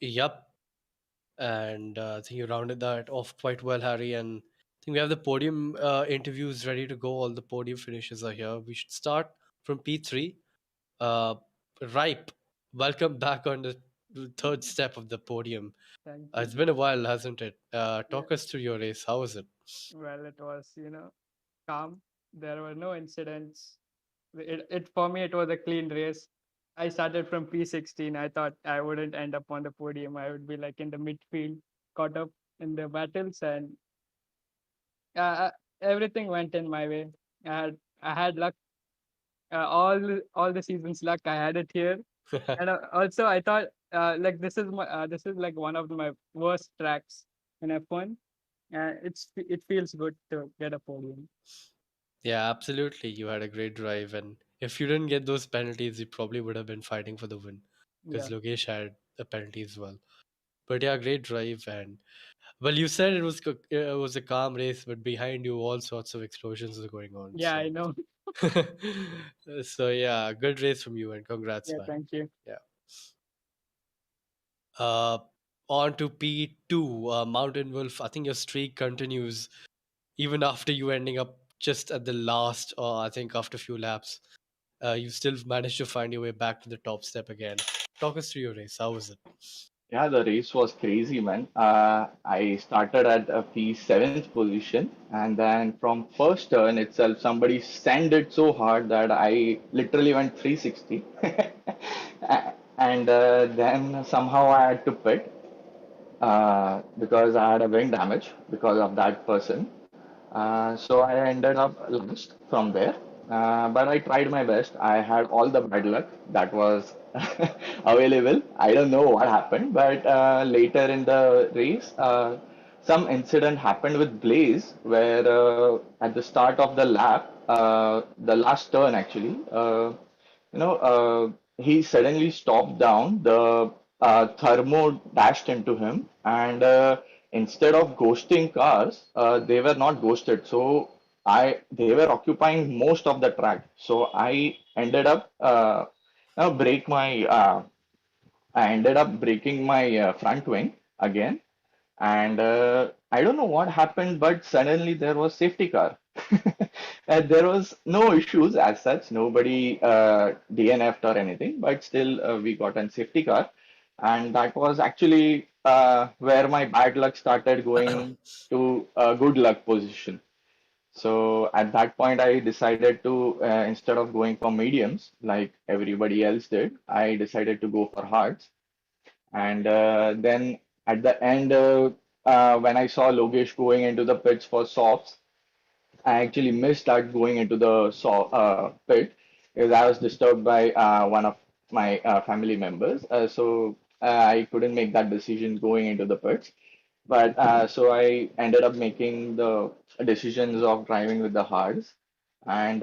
Yep. And I think you rounded that off quite well, Harry. And I think we have the podium interviews ready to go. All the podium finishes are here. We should start from P3. Uh, Ripe, welcome back on the third step of the podium. Thank It's you. been a while, hasn't it? Yeah. Talk us through your race. How was it? Well, it was, calm. There were no incidents. It for me, it was a clean race. I started from P16. I thought I wouldn't end up on the podium. I would be like in the midfield, caught up in the battles, and uh, everything went in my way. I had luck. All the season's luck. I had it here, and also I thought like this is like one of my worst tracks in F1. It feels good to get a podium. Yeah, absolutely. You had a great drive, and if you didn't get those penalties, you probably would have been fighting for the win because Yeah, Logesh had a penalty as well. But yeah, great drive, and well, you said it was a calm race, but behind you, all sorts of explosions are going on. yeah, I So, know. so yeah, good race from you, and congrats, Yeah, man. thank you. Yeah. Uh, on to P2, Mountain Wolf. I think your streak continues even after you ending up just at the last, or I think after a few laps. You still managed to find your way back to the top step again. Talk us through your race. How was it? Yeah, the race was crazy, man. I started at a P7th position, and then from first turn itself, somebody sanded so hard that I literally went 360. And then somehow I had to pit because I had a wing damage because of that person. So I ended up last from there. But I tried my best. I had all the bad luck that was available. I don't know what happened, but later in the race, some incident happened with Blaze where at the start of the lap, the last turn actually, he suddenly stopped down. The thermo dashed into him, and instead of ghosting cars, they were not ghosted. So they were occupying most of the track. So ended up break my I ended up breaking my front wing again, and I don't know what happened, but suddenly there was safety car. And there was no issues as such, nobody DNF'd or anything, but still we got a safety car, and that was actually where my bad luck started going to a good luck position. So at that point, I decided to instead of going for mediums like everybody else did, I decided to go for hards. And then at the end, when I saw Logesh going into the pits for softs, I actually missed that going into the pit because I was disturbed by one of my family members. So I couldn't make that decision going into the pits. But so I ended up making the decisions of driving with the hards. And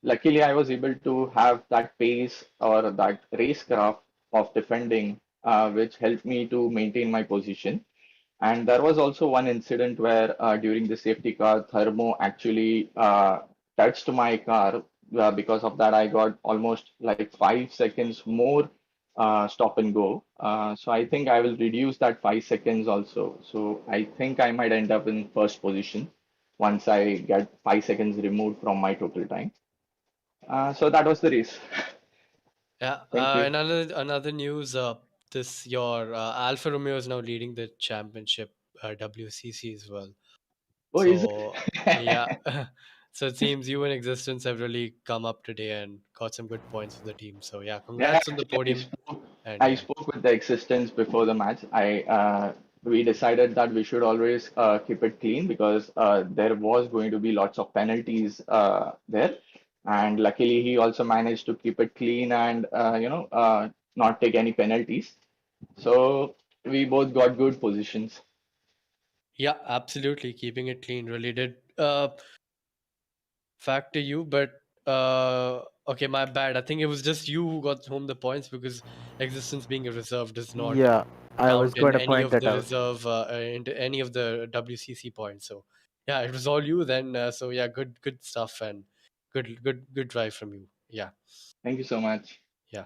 luckily, I was able to have that pace or that racecraft of defending, which helped me to maintain my position. And there was also one incident where during the safety car, thermo actually touched my car. Because of that, I got almost like 5 seconds more stop and go. So I think I will reduce that 5 seconds also. So I think I might end up in first position once I get 5 seconds removed from my total time. So that was the race. Yeah. Thank you. Another news. This your Alfa Romeo is now leading the championship, WCC as well. Oh, is So it? yeah, So it seems you and Existence have really come up today and got some good points for the team. So yeah, Yeah, congrats on the actually, podium. And I yeah, spoke with the existence before the match. We decided that we should always keep it clean because there was going to be lots of penalties there, and luckily he also managed to keep it clean and not take any penalties. So we both got good positions. yeah, absolutely, keeping it clean really did factor you. But okay, my bad. I think it was just you who got home the points because Existence being a reserve does not Yeah, I was count in going to any point of that the out. reserve into any of the WCC points. So yeah, it was all you then. So yeah, good stuff and good drive from you. Yeah, Thank you so much. yeah.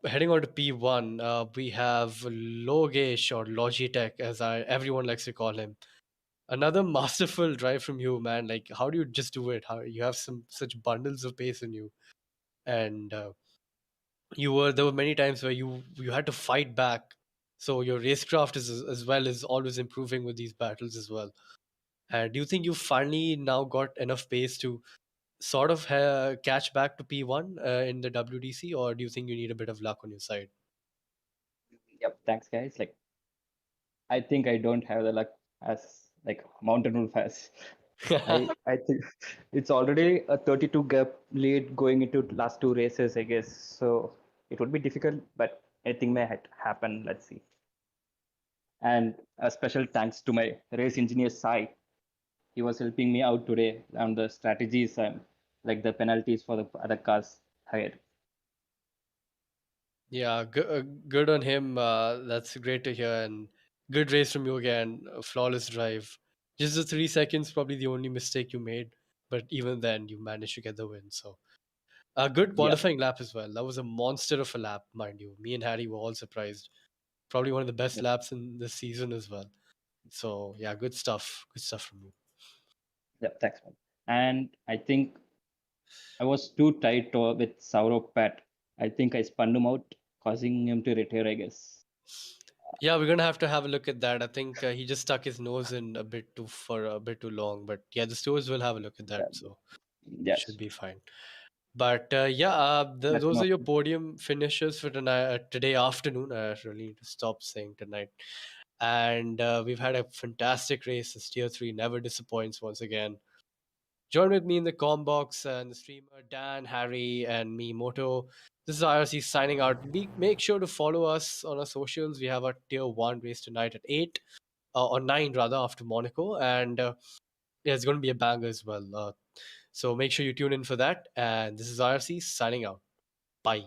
Heading on to P1, we have Logesh or Logitech, as everyone likes to call him. Another masterful drive from you, man. Like, how do you just do it? How you have some such bundles of pace in you, and there were many times where you had to fight back. So your racecraft is as well is always improving with these battles as well. And do you think you finally now got enough pace to sort of catch back to P1 in the WDC, or do you think you need a bit of luck on your side? Yep, thanks guys. Like I think I don't have the luck as like Mountain Wolf has. I think it's already a 32 gap lead going into last two races, I guess. So it would be difficult, but anything may happen. Let's see. And a special thanks to my race engineer Sai. He was helping me out today on the strategies and like the penalties for the other cars ahead. Yeah, good on him. That's great to hear, and good race from you again. A flawless drive. Just the 3 seconds, probably the only mistake you made, but even then, you managed to get the win. So, a good Yeah, qualifying lap as well. That was a monster of a lap, mind you. Me and Harry were all surprised. Probably one of the best yep, laps in this season as well. So, yeah, good stuff. Good stuff from you. yep, thanks man. And I think I was too tight with Saurabh Pat. I think I spun him out, causing him to retire, I guess. Yeah, we're gonna have to have a look at that. I think he just stuck his nose in a bit too long. But yeah, the stores will have a look at that, Yeah, so should yes, be fine. But yeah, that's those no. are your podium finishes for tonight, today afternoon. I really need to stop saying tonight. And we've had a fantastic race. This Tier 3 never disappoints once again. Join with me in the com box and the streamer Dan, Harry, and me, Moto. This is IRC signing out. Make sure to follow us on our socials. We have our Tier 1 race tonight at 8 or 9 rather after Monaco, and yeah, it's going to be a banger as well. So make sure you tune in for that. And this is IRC signing out. Bye.